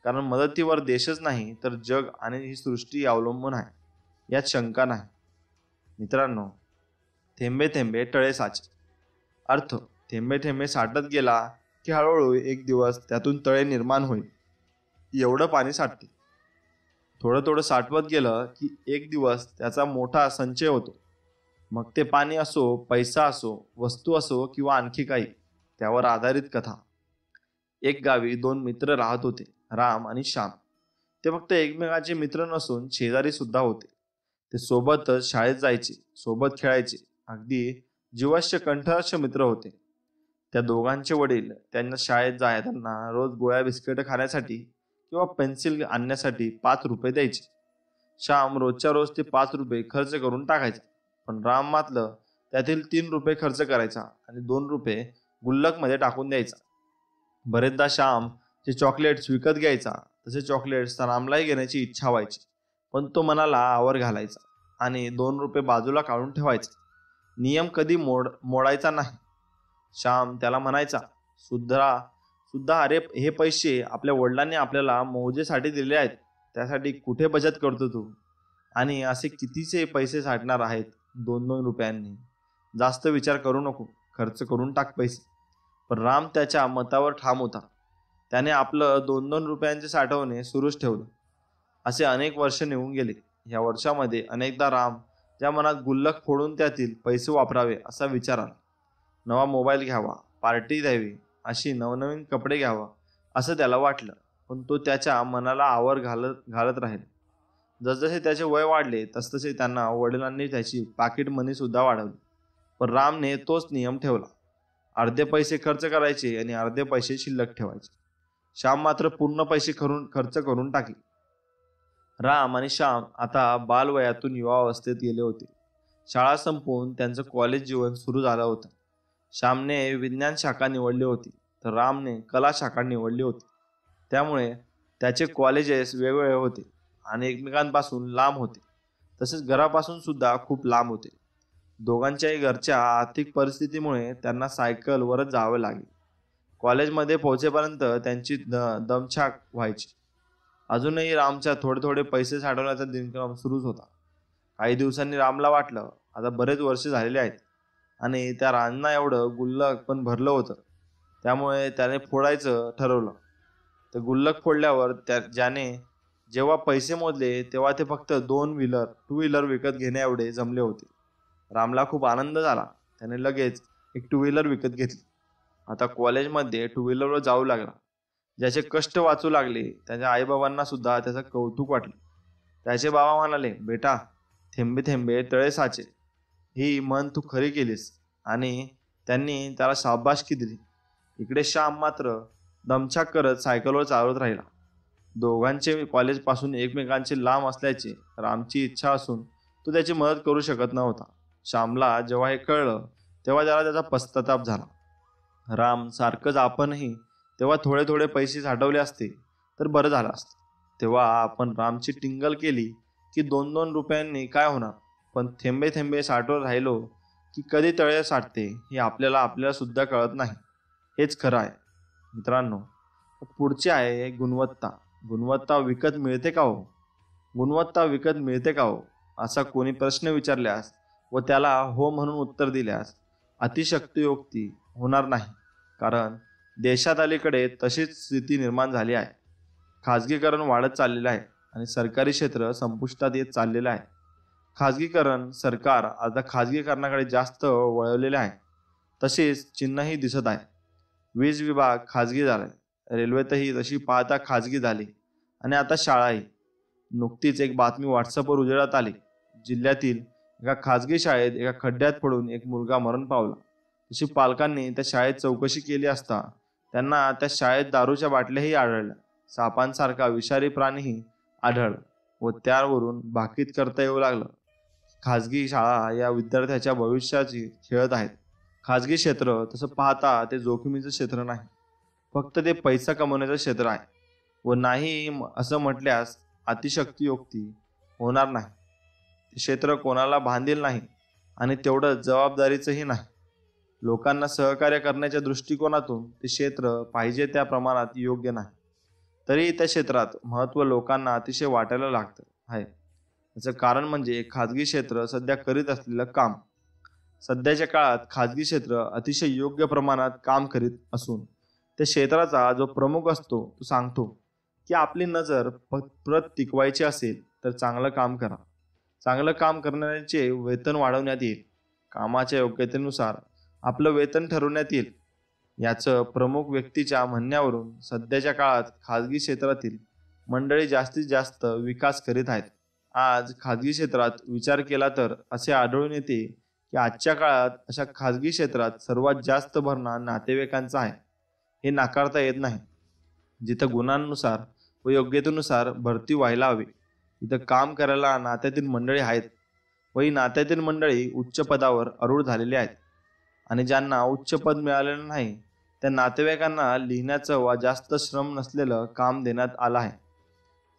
कारण मदतीवर देशच नाही तर जग आणि ही सृष्टी अवलंबून आहे, यात शंका नाही. मित्रांनो, थेंबे थेंबे तळे साचे. अर्थ, थेंबे थेंबे साठत गेला की हळूहळू एक दिवस त्यातून तळे निर्माण होईल एवढं पाणी साठते. थोडं थोडं साठवत गेलं की एक दिवस त्याचा मोठा संचय होतो. मग ते पाणी असो, पैसा असो, वस्तू असो किंवा आणखी काही, त्यावर आधारित कथा. एक गावी 2 मित्र राहत होते, राम आणि श्याम. ते फक्त एकमेकांचे मित्र नसून शेजारी सुद्धा होते. ते सोबतच शाळेत जायचे, सोबत खेळायचे, अगदी जीवाश्य कंठस्थ मित्र होते. त्या दोघांचे वडील त्यांना शाळेत जाताना रोज गोळ्या बिस्किट खाण्यासाठी किंवा पेन्सिल आणण्यासाठी 5 रुपये द्यायचे. श्याम रोजच्या रोज ते 5 रुपये खर्च करून टाकायचा. पण राम मात्र त्यातील 3 रुपये खर्च करायचा आणि 2 रुपये गुल्लकमध्ये टाकून द्यायचा. बरेचदा श्याम जे चॉकलेट्स विकत घ्यायचा तसे चॉकलेट्स रामलाही घेण्याची इच्छा व्हायची, पण तो मनाला आवर घालायचा आणि 2 रुपये बाजूला काढून ठेवायचा. नियम कधी मोडायचा नाही. श्याम त्याला म्हणायचा, सुद्धा सुद्धा अरे, हे पैसे आपल्या वडिलांनी आपल्याला मौजेसाठी दिले आहेत, त्यासाठी कुठे बचत करतो तू? आणि असे कितीचे पैसे साठणार आहेत 2-2 रुपयांनी? जास्त विचार करू नको, खर्च करून टाक पैसे. पण राम त्याच्या मतावर ठाम होता. त्याने आपलं 2-2 रुपयांचे साठवणे सुरूच ठेवलं. असे अनेक वर्ष निघून गेले. या वर्षामध्ये अनेकदा राम ज्या मनात गुल्लक फोडून त्यातील पैसे वापरावे असा विचार आला. नवा मोबाईल घ्यावा, पार्टी द्यावी, अशी नवनवीन कपडे घ्यावा असं त्याला वाटलं. पण तो त्याच्या मनाला आवर घालत राहील. जसजसे त्याचे वय वाढले तसतसे त्यांना वडिलांनी त्याची पाकिट मनी सुद्धा वाढवली. पण रामने तोच नियम ठेवला. अर्धे पैसे खर्च करायचे आणि अर्धे पैसे शिल्लक ठेवायचे. श्याम मात्र पूर्ण पैसे खर्च करून टाकले. राम आणि श्याम आता बालवयातून युवावस्थेत गेले होते. शाळा संपवून त्यांचं कॉलेज जीवन सुरू झालं होतं. श्यामने विज्ञान शाखा निवडली होती तर रामने कला शाखा निवडली होती. त्यामुळे त्याचे कॉलेजेस वेगवेगळे होते आणि एकमेकांपासून लांब होते. तसेच घरापासून सुद्धा खूप लांब होते. दोघांच्याही घरच्या आर्थिक परिस्थितीमुळे त्यांना सायकलवरच जावं लागेल. कॉलेजमध्ये पोहोचेपर्यंत त्यांची दमछाक व्हायची. अजूनही रामच्या थोडे थोडे पैसे साठवण्याचा दिनक्रम सुरूच होता. काही दिवसांनी रामला वाटलं, आता बरेच वर्ष झालेले आहेत आणि त्या रांजना एवढं गुल्लक पण भरलं होतं. त्यामुळे त्याने फोडायचं ठरवलं. तर गुल्लक फोडल्यावर ज्याने जेव्हा पैसे मोजले तेव्हा ते फक्त 2 व्हीलर विकत घेण्या एवढे जमले होते. रामला खूप आनंद झाला. त्याने लगेच एक 2 व्हीलर विकत घेतली. आता कॉलेजमध्ये 2 व्हीलरवर जाऊ लागला. ज्याचे कष्ट वाचू लागले त्याच्या आईबाबांना सुद्धा त्याचं कौतुक वाटलं. त्याचे बाबा म्हणाले, बेटा, थेंबे थेंबे तळे साचे, ही म्हण तू खरी केलीस. आणि त्यांनी त्याला शाबासकी दिली. इकडे श्याम मात्र दमछाक करत सायकलवर चालवत राहिला. दोघांचे कॉलेजपासून एकमेकांचे लांब असल्याची रामची इच्छा असून तो त्याची मदत करू शकत नव्हता. श्यामला जेव्हा हे कळलं तेव्हा त्याला त्याचा पश्चाताप झाला. राम सारखंच आपणही तेव्हा थोडे थोडे पैसे साठवले असते तर बरं झालं असतं. तेव्हा आपण रामची टिंगल केली की 2-2 रुपयांनी काय होणार, पण थेंबे थेंबे साठवत राहिलो की कधी तळे साठते हे आपल्याला सुद्धा कळत नाही. हेच खरं आहे मित्रांनो. पुढचे आहे गुणवत्ता. गुणवत्ता विकत मिळते का हो? गुणवत्ता विकत मिळते का हो, असा कोणी प्रश्न विचारल्यास व त्याला हो म्हणून उत्तर दिल्यास अतिशयोक्ती होणार नाही. कारण देशात अलीकडे तशीच स्थिती निर्माण झाली आहे. खाजगीकरण वाढत चाललेलं आहे आणि सरकारी क्षेत्र संपुष्टात येत चाललेलं आहे. सरकार आता खाजगीकरणाकडे जास्त वळवलेले आहे. तसेच चिन्हही दिसत आहे. वीज विभाग खाजगी झालाय, रेल्वेतही तशी पाहता खाजगी झाली आणि आता शाळाही. नुकतीच एक बातमी व्हॉट्सअपवर उजेडात आली. जिल्ह्यातील एका खाजगी शाळेत एका खड्ड्यात पडून एक मुलगा मरण पावला. तशी पालकांनी त्या शाळेत चौकशी केली असता त्यांना त्या शाळेत दारूच्या बाटल्याही आढळल्या. सापांसारखा विषारी प्राणीही आढळला व त्यावरून भाकीत करता येऊ लागलं. खाजगी शाळा या विद्यार्थ्याच्या भविष्याची खेळत आहेत. खाजगी क्षेत्र तसं पाहता ते जोखमीचं क्षेत्र नाही, फक्त ते पैसा कमवण्याचं क्षेत्र आहे. व नाही असं म्हटल्यास अतिशयोक्ती होणार नाही. ते क्षेत्र कोणाला बांधील नाही आणि तेवढं जबाबदारीचंही नाही. लोकांना सहकार्य करण्याच्या दृष्टिकोनातून ते क्षेत्र पाहिजे त्या प्रमाणात योग्य नाही. तरी त्या क्षेत्रात महत्त्व लोकांना अतिशय वाटायला लागतं आहे. याचं कारण म्हणजे खाजगी क्षेत्र सध्या करीत असलेलं काम. सध्याच्या काळात खाजगी क्षेत्र अतिशय योग्य प्रमाणात काम करीत असून त्या क्षेत्राचा जो प्रमुख असतो तो सांगतो की आपली नजर परत टिकवायची असेल तर चांगलं काम करा. चांगलं काम करणाऱ्याचे वेतन वाढवण्यात येईल. कामाच्या योग्यतेनुसार आपलं वेतन ठरवण्यात येईल. याचं प्रमुख व्यक्तीच्या म्हणण्यावरून सध्याच्या काळात खाजगी क्षेत्रातील मंडळी जास्तीत जास्त विकास करीत आहेत. आज खाजगी क्षेत्रात विचार केला तर असे आढळून येते की आजच्या काळात अशा खाजगी क्षेत्रात सर्वात जास्त भरणा नातेवाईकांचा आहे हे नाकारता येत नाही. जिथं गुणांनुसार व योग्यतेनुसार भरती व्हायला हवी तिथं काम करायला नात्यातील मंडळी आहेत व ही नात्यातील मंडळी उच्च पदावर आरूढ झालेली आहेत. आणि ज्यांना उच्च पद मिळालेलं नाही त्या नातेवाईकांना लिहिण्याचं वा जास्त श्रम नसलेलं काम देण्यात आलं आहे.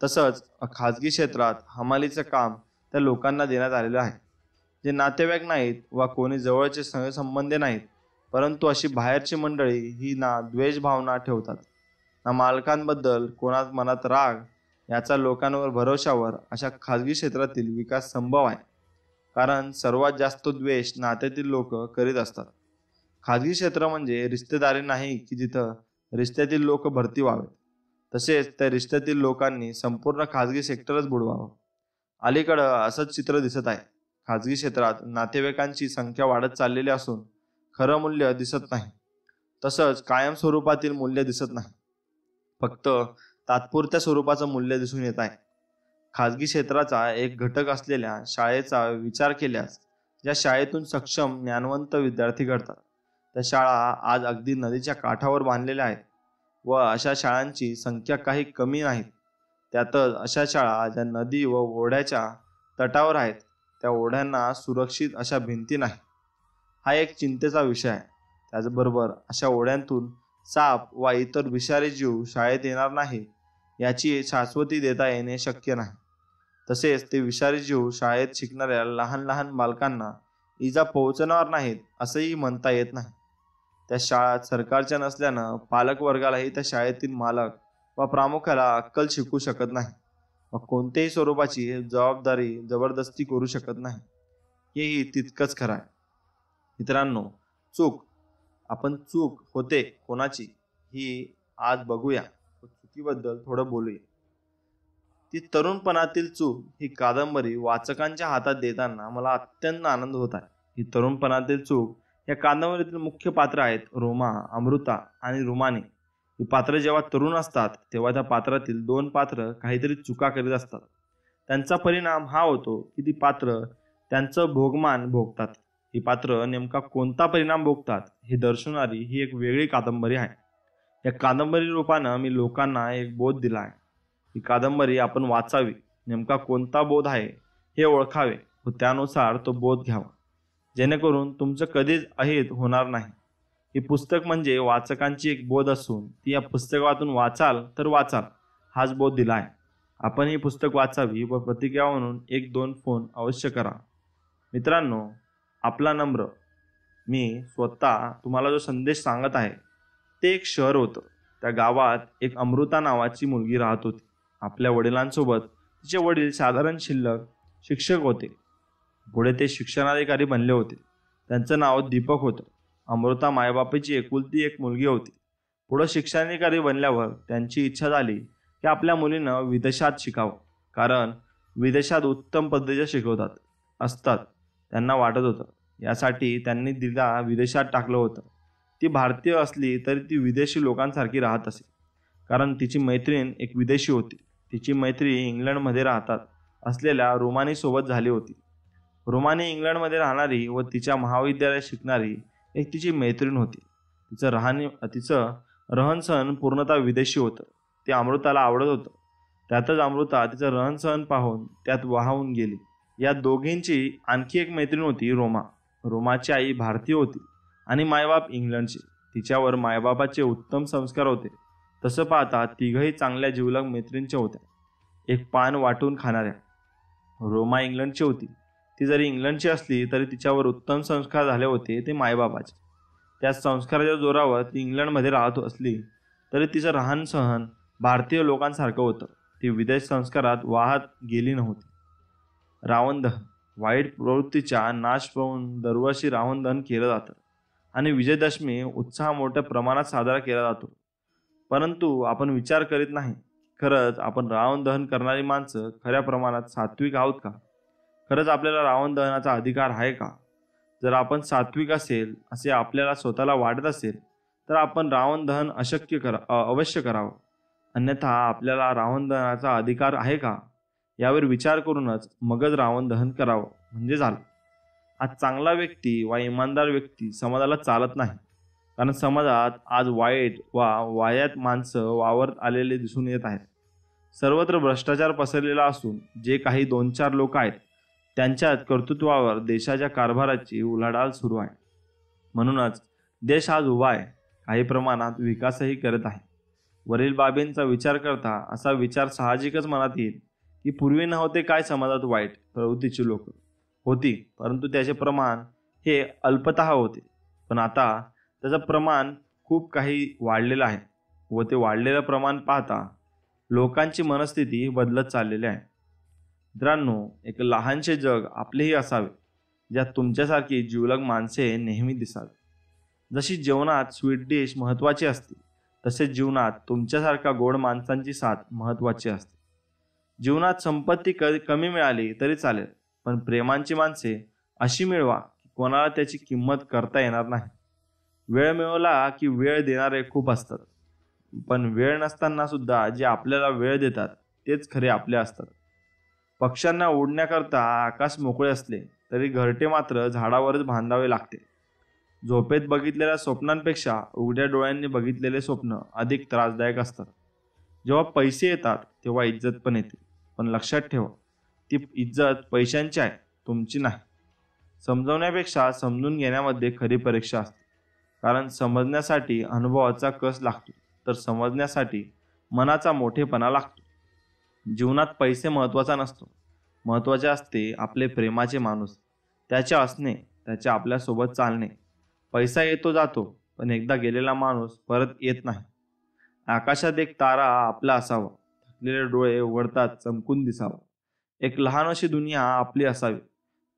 तसंच खाजगी क्षेत्रात हमालीचं काम त्या लोकांना देण्यात आलेलं आहे जे नातेवाईक नाहीत वा कोणी जवळचे संबंध नाहीत, परंतु अशी बाहेरची मंडळी ही ना द्वेष भावना ठेवतात ना मालकांबद्दल कोणाच मनात राग, याचा लोकांवर भरोशावर अशा खाजगी क्षेत्रातील विकास संभव आहे. कारण सर्वात जास्त द्वेष नात्यातील लोक करीत असतात. खाजगी क्षेत्र म्हणजे रिश्तेदारी नाही की जिथं रिश्त्यातील लोक भरती व्हावेत, तसेच त्या रिश्त्यातील लोकांनी संपूर्ण खाजगी सेक्टरच बुडवावं. अलीकडं असंच चित्र दिसत आहे. खाजगी क्षेत्रात नातेवाईकांची संख्या वाढत चाललेली असून खरं मूल्य दिसत नाही. तसंच कायम स्वरूपातील मूल्य दिसत नाही, फक्त तात्पुरत्या स्वरूपाचं मूल्य दिसून येत आहे. खाजगी क्षेत्राचा एक घटक असलेल्या शाळेचा विचार केल्यास ज्या शाळेतून सक्षम ज्ञानवंत विद्यार्थी घडतात त्या शाळा आज अगदी नदीच्या काठावर बांधलेल्या आहेत व अशा शाळांची संख्या काही कमी नाहीत. त्यातच अशा शाळा ज्या नदी व ओढ्याच्या तटावर आहेत त्या ओढ्यांना सुरक्षित अशा भिंती नाही. हा एक चिंतेचा विषय आहे. त्याचबरोबर अशा ओढ्यांतून साप वा इतर विषारी जीव शाळेत येणार नाही याची शाश्वती देता येणे शक्य नाही. तसेच ते विषारी जीव शाळेत शिकणाऱ्या लहान लहान बालकांना इजा पोहोचणार नाहीत असंही म्हणता येत नाही. त्या शाळा सरकारच्या नसल्यानं पालक वर्गालाही त्या शाळेतील मालक व प्रामुख्याला अक्कल शिकू शकत नाही व कोणत्याही स्वरूपाची जबाबदारी जबरदस्ती करू शकत नाही. हेही तितकंच खरं आहे. मित्रांनो, आपण चूक होते कोणाची ही आज बघूया व चुकीबद्दल थोडं बोलूया. ती तरुणपणातील चूक ही कादंबरी वाचकांच्या हातात देताना मला अत्यंत आनंद होत आहे. ही तरुणपणातील चूक या कादंबरीतील मुख्य पात्र आहेत रोमा, अमृता आणि रुमानी. ही पात्र जेव्हा तरुण असतात तेव्हा त्या पात्रातील दोन पात्र काहीतरी चुका करीत असतात. त्यांचा परिणाम हा होतो की ती पात्र त्यांचं भोगमान भोगतात. ही पात्र नेमका कोणता परिणाम भोगतात हे दर्शवणारी ही एक वेगळी कादंबरी आहे. या कादंबरी रूपानं मी लोकांना एक बोध दिला आहे. ही कादंबरी आपण वाचावी, नेमका कोणता बोध आहे हे ओळखावे व त्यानुसार तो बोध घ्यावा, जेणेकरून तुमचं कधीच अहित होणार नाही. ही पुस्तक म्हणजे वाचकांची एक बोध असून ती या पुस्तकातून वाचाल तर वाचाल हाच बोध दिला आहे. आपण ही पुस्तक वाचावी व प्रतिक्रिया म्हणून 1-2 फोन अवश्य करा. मित्रांनो, आपला नम्र. मी स्वतः तुम्हाला जो संदेश सांगत आहे ते एक शहर होतं. त्या गावात एक अमृता नावाची मुलगी राहत होती. आपल्या वडिलांसोबत तिचे वडील साधारण शिल्लक शिक्षक होते. पुढे ते शिक्षणाधिकारी बनले होते. त्यांचं नाव दीपक होतं. अमृता मायबापाची एकुलती एक मुलगी होती. पुढे शिक्षणाधिकारी बनल्यावर त्यांची इच्छा झाली की आपल्या मुलीनं विदेशात शिकावं, कारण विदेशात उत्तम पद्धतीचे शिकवतात असतात त्यांना वाटत होतं. यासाठी त्यांनी तिला विदेशात टाकलं होतं. ती भारतीय असली तरी ती विदेशी लोकांसारखी राहत असे, कारण तिची मैत्रीण एक विदेशी होती. तिची मैत्री इंग्लंडमध्ये राहतात असलेल्या रुमानीसोबत झाली होती. रुमानी इंग्लंडमध्ये राहणारी व तिच्या महाविद्यालयात शिकणारी एक तिची मैत्रीण होती. तिचं रहनसहन पूर्णतः विदेशी होतं. ते अमृताला आवडत होतं. त्यातच अमृता तिचं रहनसहन पाहून त्यात वाहून गेली. या दोघींची आणखी एक मैत्रीण होती रोमा. रोमाची आई भारतीय होती आणि मायबाप इंग्लंडचे. तिच्यावर मायबापाचे उत्तम संस्कार होते. तसं पाहता तिघही चांगल्या जिवलग मैत्रिणींच्या होत्या, एक पान वाटून खाणाऱ्या. रोमा इंग्लंडची होती. ती जरी इंग्लंडची असली तरी तिच्यावर उत्तम संस्कार झाले होते ते मायबापाचे. त्या संस्काराच्या जोरावर ती इंग्लंडमध्ये राहत असली तरी तिचं राहणसहन भारतीय लोकांसारखं होतं. ती विदेश संस्कारात वाहत गेली नव्हती. रावणदहन, वाईट प्रवृत्तीचा नाश पाहून दरवर्षी रावणदहन केलं जातं आणि विजयदशमी उत्साह मोठ्या प्रमाणात साजरा केला जातो. परंतु आपण विचार करीत नाही, खरंच आपण रावण दहन करणारी माणसं खऱ्या प्रमाणात सात्विक आहोत का? खरंच आपल्याला रावण दहनाचा अधिकार आहे का? जर आपण सात्विक असेल असे आपल्याला स्वतःला वाटत असेल तर आपण रावण दहन अवश्य करावं. अन्यथा आपल्याला रावण दहनाचा अधिकार आहे का यावर विचार करूनच मगच रावण दहन करावं म्हणजे झालं. आज चांगला व्यक्ती वा इमानदार व्यक्ती समाजाला चालत नाही, कारण समाजात आज वाईट वा वायात माणसं वावरत आलेले दिसून येत आहेत. सर्वत्र भ्रष्टाचार पसरलेला असून जे काही 2-4 लोक आहेत त्यांच्या कर्तृत्वावर देशाच्या कारभाराची उलाढाल सुरू आहे. म्हणूनच देश आज उभा आहे, काही प्रमाणात विकासही करत आहे. वरील बाबींचा विचार करता असा विचार साहजिकच मनात येईल की पूर्वी नव्हते काय समाजात वाईट प्रवृत्तीची लोक होती, परंतु त्याचे प्रमाण हे अल्पतः होते. पण आता त्याचं प्रमाण खूप काही वाढलेलं आहे व ते वाढलेलं प्रमाण पाहता लोकांची मनस्थिती बदलत चाललेली आहे. मित्रांनो, एक लहानसे जग आपलेही असावे, ज्यात तुमच्यासारखी जिवलग माणसे नेहमी दिसावी. जशी जेवणात स्वीट डिश महत्त्वाची असते, तसेच जीवनात तुमच्यासारख्या गोड माणसांची साथ महत्त्वाची असते. जीवनात संपत्ती कमी मिळाली तरी चालेल, पण प्रेमांची माणसे अशी मिळवा की कोणाला त्याची किंमत करता येणार नाही. वेळ मिळवला की वेळ देणारे खूप असतात, पण वेळ नसताना सुद्धा जे आपल्याला वेळ देतात तेच खरे आपले असतात. पक्ष्यांना उडण्याकरता आकाश मोकळे असले तरी घरटे मात्र झाडावरच बांधावे लागते. झोपेत बघितलेल्या स्वप्नांपेक्षा उघड्या डोळ्यांनी बघितलेले स्वप्न अधिक त्रासदायक असतात. जेव्हा पैसे येतात तेव्हा इज्जत पण येते, पण लक्षात ठेवा, ती इज्जत पैशांची आहे, तुमची नाही. समजवण्यापेक्षा समजून घेण्यामध्ये खरी परीक्षा असते, कारण समजण्यासाठी अनुभवाचा कस लागतो, तर समजण्यासाठी मनाचा मोठेपणा लागतो. जीवनात पैसे महत्त्वाचा नसतो, महत्त्वाचे असते आपले प्रेमाचे माणूस, त्याचे असणे, त्याचे आपल्यासोबत चालणे. पैसा येतो जातो, पण एकदा गेलेला माणूस परत येत नाही. आकाशात एक तारा आपला असावा, थकलेले डोळे उघडतात चमकून दिसावा. एक लहान अशी दुनिया आपली असावी,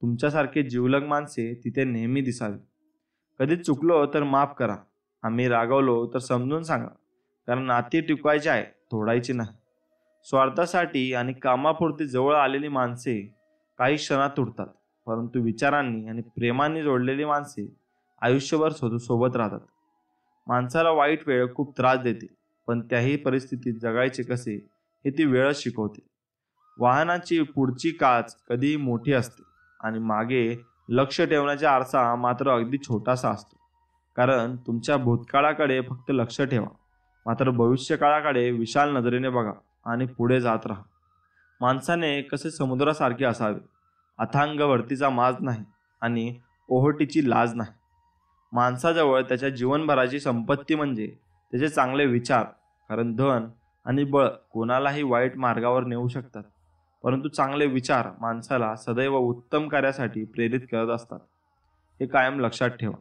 तुमच्यासारखे जिवलग माणसे तिथे नेहमी दिसावी. कधी चुकलो तर माफ करा, आम्ही रागवलो तर समजून सांगा, कारण नाती टिकवायची आहे, तोडायची नाही. स्वार्थासाठी आणि कामापुरती जवळ आलेली माणसे काही क्षणात तुटतात, परंतु विचारांनी आणि प्रेमाने जोडलेली माणसे आयुष्यभर सोबत राहतात. माणसाला वाईट वेळ खूप त्रास देते, पण त्याही परिस्थितीत जगायचे कसे हे ती वेळच शिकवते. वाहनाची पुढची काच कधीही मोठी असते आणि मागे लक्ष ठेवण्याचा आरसा मात्र अगदी छोटासा असतो. कारण तुमच्या भूतकाळाकडे फक्त लक्ष ठेवा, मात्र भविष्यकाळाकडे विशाल नजरेने बघा आणि पुढे जात राहा. माणसाने कसे समुद्रासारखे असावे, अथांग भरतीचा माज नाही आणि ओहोटीची लाज नाही. माणसाजवळ त्याच्या जीवनभराची संपत्ती म्हणजे त्याचे चांगले विचार, कारण धन आणि बळ कोणालाही वाईट मार्गावर नेऊ शकतात, परंतु चांगले विचार माणसाला सदैव उत्तम कार्यासाठी प्रेरित करत असतात. हे कायम लक्षात ठेवा.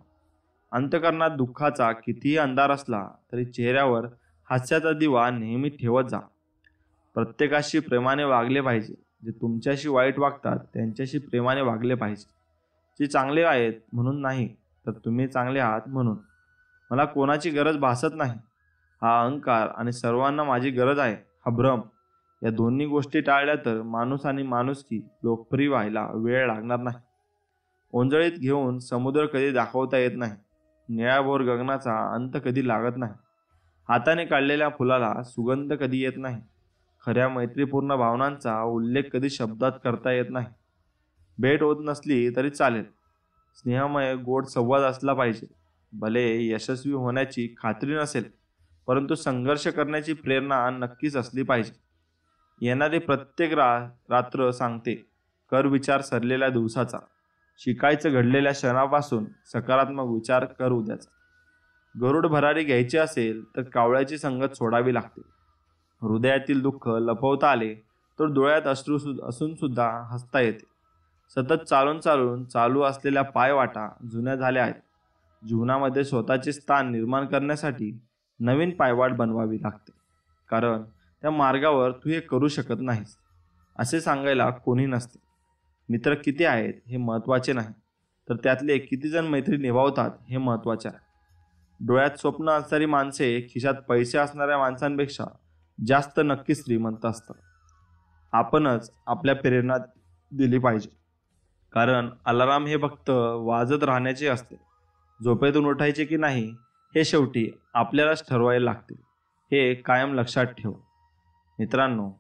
अंतःकरणात दुःखाचा कितीही अंधार असला तरी चेहऱ्यावर हास्याचा दिवा नेहमी ठेवत जा. प्रत्येकाशी प्रेमाने वागले पाहिजे. जे तुमच्याशी वाईट वागतात त्यांच्याशी प्रेमाने वागले पाहिजे. जे चांगले आहेत म्हणून नाही, तर तुम्ही चांगले आहात म्हणून. मला कोणाची गरज भासत नाही हा अहंकार आणि सर्वांना माझी गरज आहे हा भ्रम, या दोन्ही गोष्टी टाळल्या तर माणूस आणि माणुसकी लोकप्रिय व्हायला वेळ लागणार नाही. ओंजळीत घेऊन समुद्र कधी दाखवता येत नाही, निळ्याभोर गगनाचा अंत कधी लागत नाही, हाताने काढलेल्या फुलाला सुगंध कधी येत नाही, खऱ्या मैत्रीपूर्ण भावनांचा उल्लेख कधी शब्दात करता येत नाही. भेट होत नसली तरी चालेल, स्नेहमय गोड संवाद असला पाहिजे. भले यशस्वी होण्याची खात्री नसेल, परंतु संघर्ष करण्याची प्रेरणा नक्कीच असली पाहिजे. येणारी प्रत्येक रात्र सांगते कर विचार सरलेल्या दिवसाचा, शिकायचं घडलेल्या क्षणापासून सकारात्मक विचार कर उद्याचा. गरुड भरारी घ्यायची असेल तर कावळ्याची संगत सोडावी लागते. हृदयातील दुःख लपवता आले तर डोळ्यात अश्रू असून सुद्धा हसता येते. सतत चालून चालून चालू असलेल्या पायवाटा जुन्या झाल्या आहेत. जीवनामध्ये स्वतःचे स्थान निर्माण करण्यासाठी नवीन पायवाट बनवावी लागते, कारण त्या मार्गावर तू हे करू शकत नाहीस असे सांगायला कोणी नसते. मित्र किती आहेत हे महत्त्वाचे नाही, तर त्यातले किती जण मैत्री निभावतात हे महत्त्वाचे आहे. डोळ्यात स्वप्न असणारी माणसे खिशात पैसे असणाऱ्या माणसांपेक्षा जास्त नक्की श्रीमंत असतात. आपणच आपल्या प्रेरणा दिली पाहिजे, कारण अलाराम हे फक्त वाजत राहण्याचे असते. झोपेतून उठायचे की नाही हे शेवटी आपल्यालाच ठरवायला लागते. हे कायम लक्षात ठेव. मित्रांनो,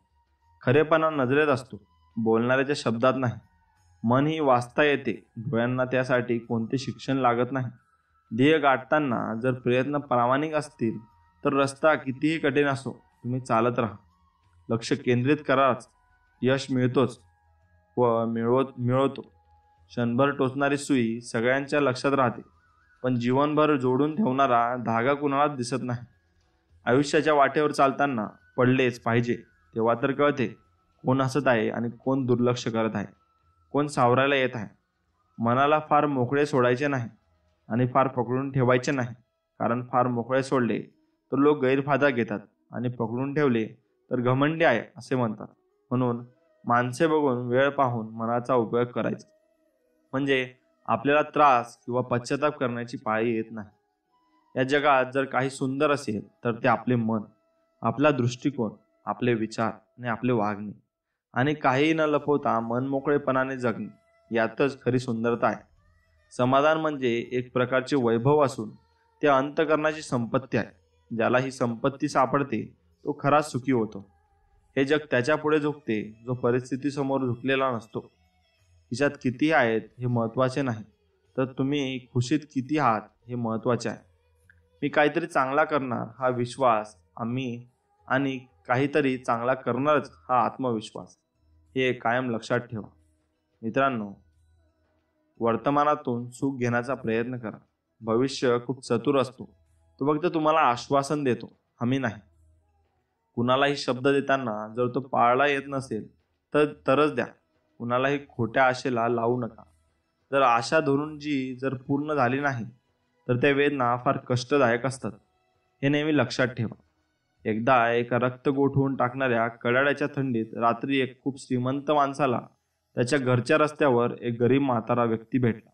खरेपणा नजरेत असतो, बोलणाऱ्याच्या शब्दात नाही. मन ही वाचता येते, डोळ्यांना त्यासाठी कोणते शिक्षण लागत नाही. ध्येय गाठताना जर प्रयत्न प्रामाणिक असतील तर रस्ता कितीही कठीण असो तुम्ही चालत राहा. लक्ष केंद्रित कराच, यश मिळतोच व मिळवतो. क्षणभर टोचणारी सुई सगळ्यांच्या लक्षात राहते, पण जीवनभर जोडून ठेवणारा धागा कुणालाच दिसत नाही. आयुष्याच्या वाटेवर चालताना पडलेच पाहिजे तेव्हा तर कळते कोण हसत आहे आणि कोण दुर्लक्ष करत आहे, कोण सावरायला येत आहे. मनाला फार मोकळे सोडायचे नाही आणि फार पकडून ठेवायचे नाही, कारण फार मोकळे सोडले तर लोक गैरफायदा घेतात आणि पकडून ठेवले तर घमंडी आहे असे म्हणतात. म्हणून माणसे बघून वेळ पाहून मनाचा उपयोग करायचा, म्हणजे आपल्याला त्रास किंवा पश्चाताप करण्याची पाळी येत नाही. या जगात जर काही सुंदर असेल तर ते आपले मन, आपला दृष्टिकोन, आपले विचार आणि आपले वागणे, आणि काहीही न लपवता मनमोकळेपणाने जगणे, यातच खरी सुंदरता आहे. समाधान म्हणजे एक प्रकारचे वैभव असून ते अंतःकरणाची संपत्ती आहे. ज्याला ही संपत्ती सापडते तो खरा सुखी होतो. हे जग त्याच्या पुढे झुकते जो परिस्थितीसमोर झुकलेला नसतो. खिशात किती आहेत हे महत्त्वाचे नाही, तर तुम्ही खुशीत किती आहात हे महत्त्वाचे आहे. मी काहीतरी चांगला करणार हा विश्वास आणि काहीतरी चांगला करणारच हा आत्मविश्वास, हे कायम लक्षात ठेवा. मित्रांनो, वर्तमानातून सुख घेण्याचा प्रयत्न करा. भविष्य खूप चतुर असतो, तो फक्त तुम्हाला आश्वासन देतो, हमी नाही. कुणालाही शब्द देताना जर तो पाळला येत नसेल तरच द्या. कुणालाही खोट्या आशेला लावू नका. जर आशा धरून जर पूर्ण झाली नाही तर त्या वेदना फार कष्टदायक असतात, हे नेहमी लक्षात ठेवा. एकदा एका रक्त गोठवून टाकणाऱ्या कडाड्याच्या थंडीत रात्री एक खूप श्रीमंत माणसाला त्याच्या घरच्या रस्त्यावर एक गरीब म्हातारा व्यक्ती भेटला.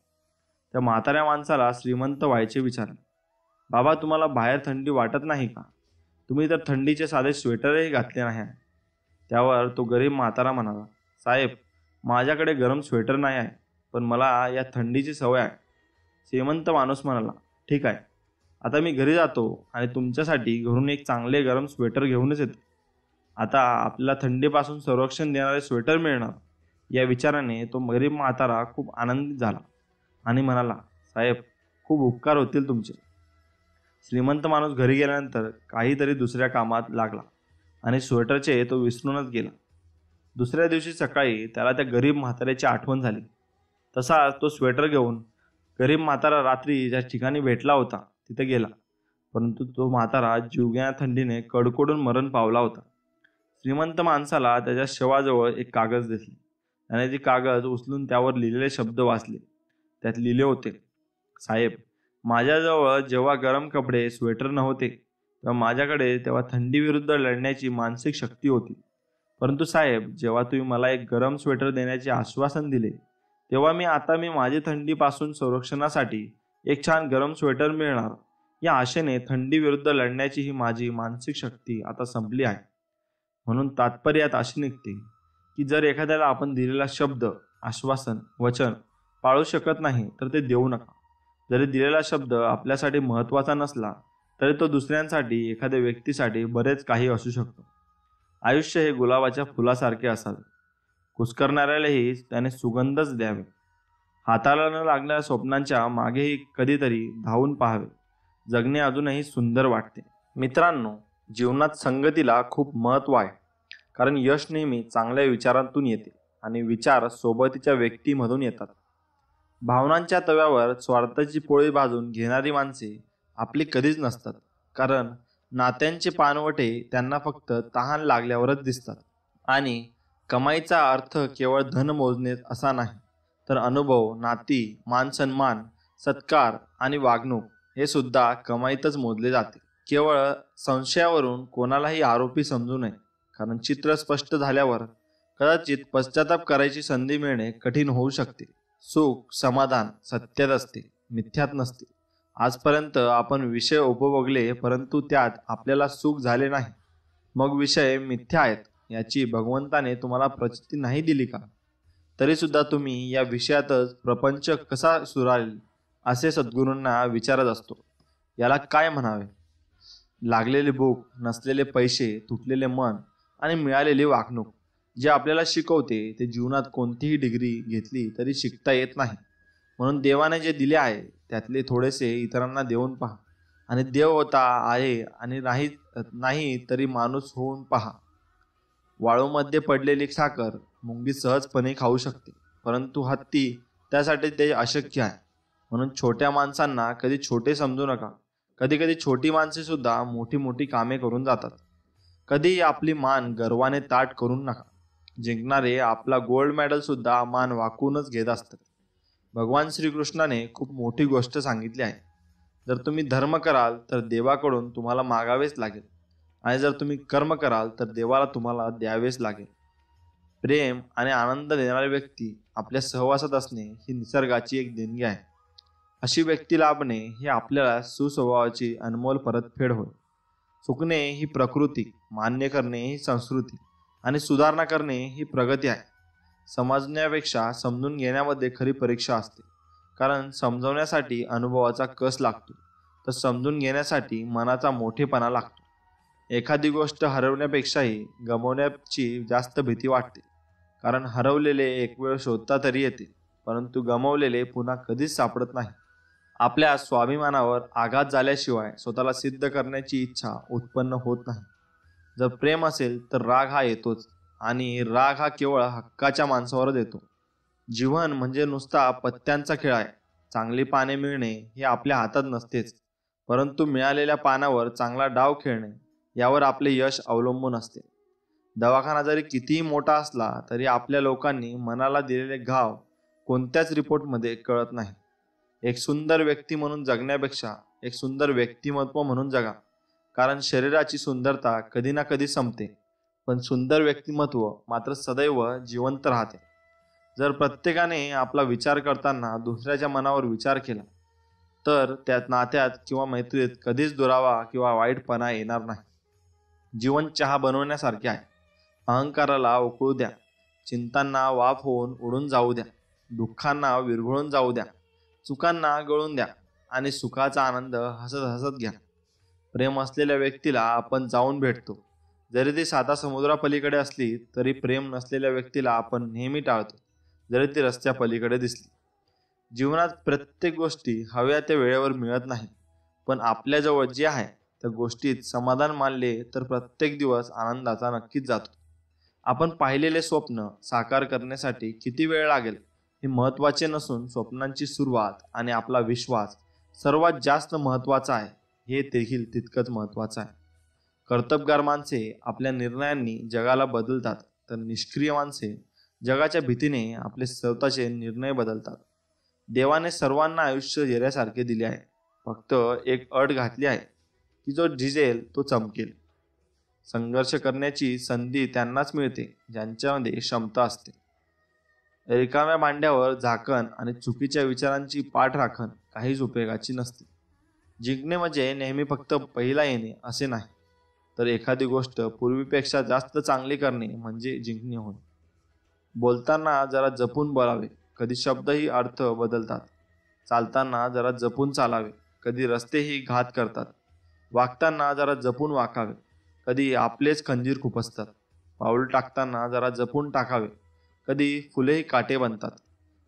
त्या म्हाताऱ्या माणसाला श्रीमंत व्हायचे विचारले. बाबा, तुम्हाला बाहेर थंडी वाटत नाही का? तुम्ही तर थंडीचे साधे स्वेटरही घातले नाही आहे. त्यावर तो गरीब म्हातारा म्हणाला, साहेब, माझ्याकडे गरम स्वेटर नाही आहे, पण मला या थंडीची सवय आहे. श्रीमंत माणूस म्हणाला, ठीक आहे, आता मी घरी जातो आणि तुमच्यासाठी घरून एक चांगले गरम स्वेटर घेऊनच येतो. आता आपल्याला थंडीपासून संरक्षण देणारे स्वेटर मिळणार. या विचाराने तो गरीब म्हातारा खूप आनंदित झाला आणि म्हणाला, साहेब, खूप उपकार होतील तुमचे. श्रीमंत माणूस घरी गेल्यानंतर काहीतरी दुसऱ्या कामात लागला आणि स्वेटरचे तो विसरूनच गेला. दुसऱ्या दिवशी सकाळी त्याला त्या गरीब म्हाताऱ्याची आठवण झाली. तसा तो स्वेटर घेऊन गरीब म्हातारा रात्री ज्या ठिकाणी भेटला होता तिथे गेला, परंतु तो म्हातारा जीवघेण्या थंडीने कडकडून मरण पावला होता. श्रीमंत माणसाला त्याच्या शवाजवळ एक कागद दिसली. त्याने ती कागद उचलून त्यावर लिहिलेले शब्द वाचले. त्यात लिहिले होते, साहेब, माझ्याजवळ जेव्हा गरम कपडे स्वेटर नव्हते तेव्हा माझ्याकडे तेव्हा थंडीविरुद्ध लढण्याची मानसिक शक्ती होती. परंतु साहेब, जेव्हा तुम्ही मला एक गरम स्वेटर देण्याचे आश्वासन दिले तेव्हा मी माझी थंडीपासून संरक्षणासाठी एक छान गरम स्वेटर मिळणार या आशेने थंडीविरुद्ध लढण्याची ही माझी मानसिक शक्ती आता संपली आहे. म्हणून तात्पर्यात अशी निघते की जर एखाद्याला आपण दिलेला शब्द, आश्वासन, वचन पाळू शकत नाही तर ते देऊ नका. जरी दिलेला शब्द आपल्यासाठी महत्त्वाचा नसला तरी तो दुसऱ्यांसाठी, एखाद्या व्यक्तीसाठी बरेच काही असू शकतो. आयुष्य हे गुलाबाच्या फुलासारखे असावे. कुस्करणाऱ्यालाही त्याने सुगंधच द्यावे. हाताला न लागणाऱ्या स्वप्नांच्या मागेही कधीतरी धावून पाहावे. जगणे अजूनही सुंदर वाटते. मित्रांनो, जीवनात संगतीला खूप महत्त्व आहे, कारण यश नेहमी चांगल्या विचारांतून येते आणि विचार सोबतीच्या व्यक्तीमधून येतात. भावनांच्या तव्यावर स्वार्थाची पोळी भाजून घेणारी माणसे आपली कधीच नसतात, कारण नात्यांचे पानवटे त्यांना फक्त तहान लागल्यावरच दिसतात. आणि कमाईचा अर्थ केवळ धन मोजणे असा नाही, तर अनुभव, नाती, मानसन्मान, सत्कार आणि वागणूक हे सुद्धा कमाईतच मोजले जाते. केवळ संशयावरून कोणालाही आरोपी समजू नये, कारण चित्र स्पष्ट झाल्यावर कदाचित पश्चाताप करायची संधी मिळणे कठीण होऊ शकते. सुख, समाधान सत्यात असते, मिथ्यात नसते. आजपर्यंत आपण विषय उपभोगले, परंतु त्यात आपल्याला सुख झाले नाही. मग विषय मिथ्या आहेत याची भगवंताने तुम्हाला प्रचिती नाही दिली का? तरी सुद्धा तुम्ही या विषयातच प्रपंच कसा सुधारेल असे सद्गुरूंना विचारत असतो. याला काय म्हणावे? लागलेली भूक, नसलेले पैसे, तुटलेले मन आणि मिळालेली वागणूक जे आपल्याला शिकवते ते जीवनात कोणतीही डिग्री घेतली तरी शिकता येत नाही. म्हणून देवाने जे दिले आहे त्यातले थोडेसे इतरांना देऊन पहा, आणि देव होता आहे आणि नाही तरी माणूस होऊन पहा. वाळूमध्ये पडलेली साखर मुंगी सहजपणे खाऊ शकते, परंतु हत्ती त्यासाठी ते अशक्य आहे. म्हणून छोट्या माणसांना कधी छोटे समजू नका. कधी कधी छोटी माणसे सुद्धा मोठी मोठी कामे करून जातात. कधी आपली मान गर्वाने ताट करून नका. जिंकणारे आपला गोल्ड मेडल सुद्धा मान वाकूनच घेत असतात. भगवान श्रीकृष्णाने खूप मोठी गोष्ट सांगितली आहे. जर तुम्ही धर्म कराल तर देवाकडून तुम्हाला मागावेच लागेल, आणि जर तुम्ही कर्म कराल तर देवाला तुम्हाला द्यावेच लागेल. प्रेम आणि आनंद देणारी व्यक्ती आपल्या सहवासात असणे ही निसर्गाची एक देणगी आहे. अशी व्यक्ती लाभणे ही आपल्याला सुस्वभावाची अनमोल परतफेड होय. चुकणे ही प्रकृती, मान्य करणे ही संस्कृती, आणि सुधारणा करणे ही प्रगती आहे. समजण्यापेक्षा समजून घेण्यामध्ये खरी परीक्षा असते, कारण समजवण्यासाठी अनुभवाचा कस लागतो, तर समजून घेण्यासाठी मनाचा मोठेपणा लागतो. एखादी गोष्ट हरवण्यापेक्षाही गमावण्याची जास्त भीती वाटते, कारण हरवलेले एक वेळ शोधता तरी येते, परंतु गमावलेले पुन्हा कधीच सापडत नाही. आपल्या स्वाभिमानावर आघात झाल्याशिवाय स्वतःला सिद्ध करण्याची इच्छा उत्पन्न होत नाही. जर प्रेम असेल तर राग हा येतोच, आणि राग हा केवळ हक्काच्या माणसावरच येतो. जीवन म्हणजे नुसता पत्त्यांचा खेळ आहे. चांगली पाने मिळणे हे आपल्या हातात नसतेच, परंतु मिळालेल्या पानावर चांगला डाव खेळणे यावर आपले यश अवलंबून असते. दवाखाना जरी कितीही मोठा असला तरी आपल्या लोकांनी मनाला दिलेले घाव कोणत्याच रिपोर्टमध्ये कळत नाही. एक सुंदर व्यक्ती म्हणून जगण्यापेक्षा एक सुंदर व्यक्तिमत्व म्हणून जगा, कारण शरीराची सुंदरता कधी ना कधी संपते, पण सुंदर व्यक्तिमत्व मात्र सदैव जिवंत राहते. जर प्रत्येकाने आपला विचार करताना दुसऱ्याच्या मनावर विचार केला तर त्यात नात्यात किंवा मैत्रीत कधीच दुरावा किंवा वाईटपणा येणार नाही. जीवन चहा बनवण्यासारखे आहे. अहंकाराला उकळू द्या, चिंतांना वाफ होऊन उडून जाऊ द्या, दुःखांना विरघळून जाऊ द्या, चुकांना गळून द्या, आणि सुखाचा आनंद हसत हसत घ्या. प्रेम असलेल्या व्यक्तीला आपण जाऊन भेटतो, जरी ती साता समुद्रापलीकडे असली तरी प्रेम नसलेल्या व्यक्तीला आपण नेहमी टाळतो, जरी ती रस्त्या पलीकडे दिसली. जीवनात प्रत्येक गोष्टी हव्या त्या वेळेवर मिळत नाही, पण आपल्याजवळ जे आहे त्या गोष्टीत समाधान मानले तर प्रत्येक दिवस आनंदाचा नक्कीच जातो. आपण पाहिलेले स्वप्न साकार करण्यासाठी किती वेळ लागेल हे महत्त्वाचे नसून स्वप्नांची सुरुवात आणि आपला विश्वास सर्वात जास्त महत्त्वाचा आहे, हे देखील तितकंच महत्त्वाचं आहे. कर्तबगार माणसे आपल्या निर्णयांनी जगाला बदलतात, तर निष्क्रिय माणसे जगाच्या भीतीने आपले स्वतःचे निर्णय बदलतात. देवाने सर्वांना आयुष्य येण्यासारखे दिले आहे, फक्त एक अट घातली आहे की जो झिजेल तो चमकेल. संघर्ष करण्याची संधी त्यांनाच मिळते ज्यांच्यामध्ये क्षमता असते. रिकाम्या मांड्यावर झाकण आणि चुकीच्या विचारांची पाठराखण काहीच उपयोगाची नसते. जिंकणे म्हणजे नेहमी फक्त पहिला येणे असे नाही, तर एखादी गोष्ट पूर्वीपेक्षा जास्त चांगली करणे म्हणजे जिंकणे होय. बोलताना जरा जपून बोलावे, कधी शब्दही अर्थ बदलतात. चालताना जरा जपून चालावे, कधी रस्तेही घात करतात. वागताना जरा जपून वाकावे, कधी आपलेच खंजीर खुपसतात. पाऊल टाकताना जरा जपून टाकावे, कधी फुलेही काटे बनतात.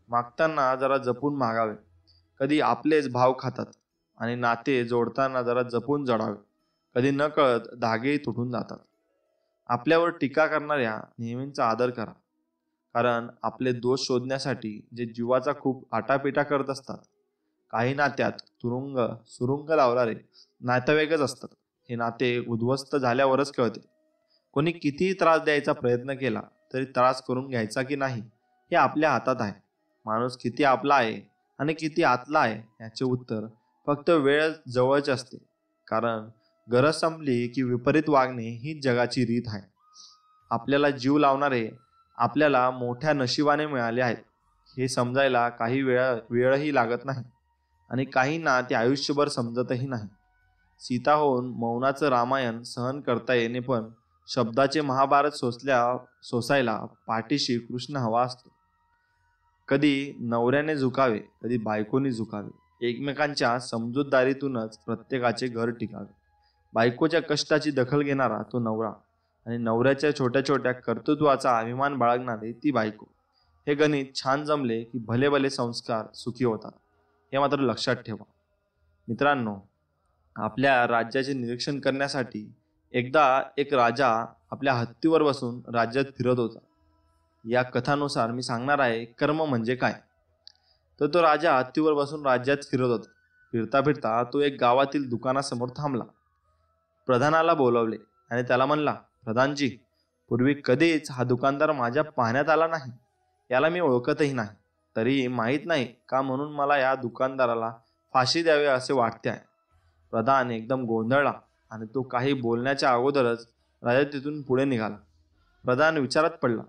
मागताना जरा जपून मागावे, कधी आपलेच भाव खातात. आणि नाते जोडताना जरा जपून जोडावे, कधी नकळत धागेही तुटून जातात. आपल्यावर टीका करणाऱ्या नेहमींचा आदर करा, कारण आपले दोष शोधण्यासाठी जे जीवाचा खूप आटापिटा करत असतात. काही नात्यात सुरुंग लावणारे नातेवाईकच असतात. हे नाते उद्ध्वस्त झाल्यावरच कळते. कोणी कितीही त्रास द्यायचा प्रयत्न केला तरी त्रास करून घ्यायचा की नाही हे आपल्या हातात आहे. माणूस किती आपला आहे आणि किती आतला आहे याचे उत्तर फक्त वेळ जवळच असते, कारण गरज संपली की विपरीत वागणे ही जगाची रीत आहे. आपल्याला जीव लावणारे आपल्याला मोठ्या नशिबाने मिळाले आहेत हे समजायला काही वेळही लागत नाही, आणि काहींना ते आयुष्यभर समजतही नाही. सीता होऊन मौनाचं रामायण सहन करता येणे, पण शब्दाचे महाभारत सोसायला पाठीशी कृष्ण हवा असतो. कधी नवऱ्याने झुकावे, कधी बायकोनी झुकावे. एकमेकांच्या समजूतदारीतूनच प्रत्येकाचे घर टिकावे. बायकोच्या कष्टाची दखल घेणारा तो नवरा, आणि नवऱ्याच्या छोट्या छोट्या कर्तृत्वाचा अभिमान बाळगणारी ती बायको. हे गणित छान जमले की भले भले संस्कार सुखी होतात, हे मात्र लक्षात ठेवा. मित्रांनो, आपल्या राज्याचे निरीक्षण करण्यासाठी एकदा एक राजा आपल्या हत्तीवर बसून राज्यात फिरत होता. या कथानुसार मी सांगणार आहे कर्म म्हणजे काय. तर तो राजा हत्तीवर बसून राज्यात फिरत होता. फिरता फिरता तो एक गावातील दुकानासमोर थांबला. प्रधानाला बोलवले आणि त्याला म्हणला, प्रधानजी, पूर्वी कधीच हा दुकानदार माझ्या पाहण्यात आला नाही. याला मी ओळखतही नाही. तरी माहीत नाही का म्हणून मला या दुकानदाराला फाशी द्यावी असे वाटते आहे. प्रधान एकदम गोंधळला आणि तो काही बोलण्याच्या अगोदरच राजा तिथून पुढे निघाला. प्रधान विचारात पडला.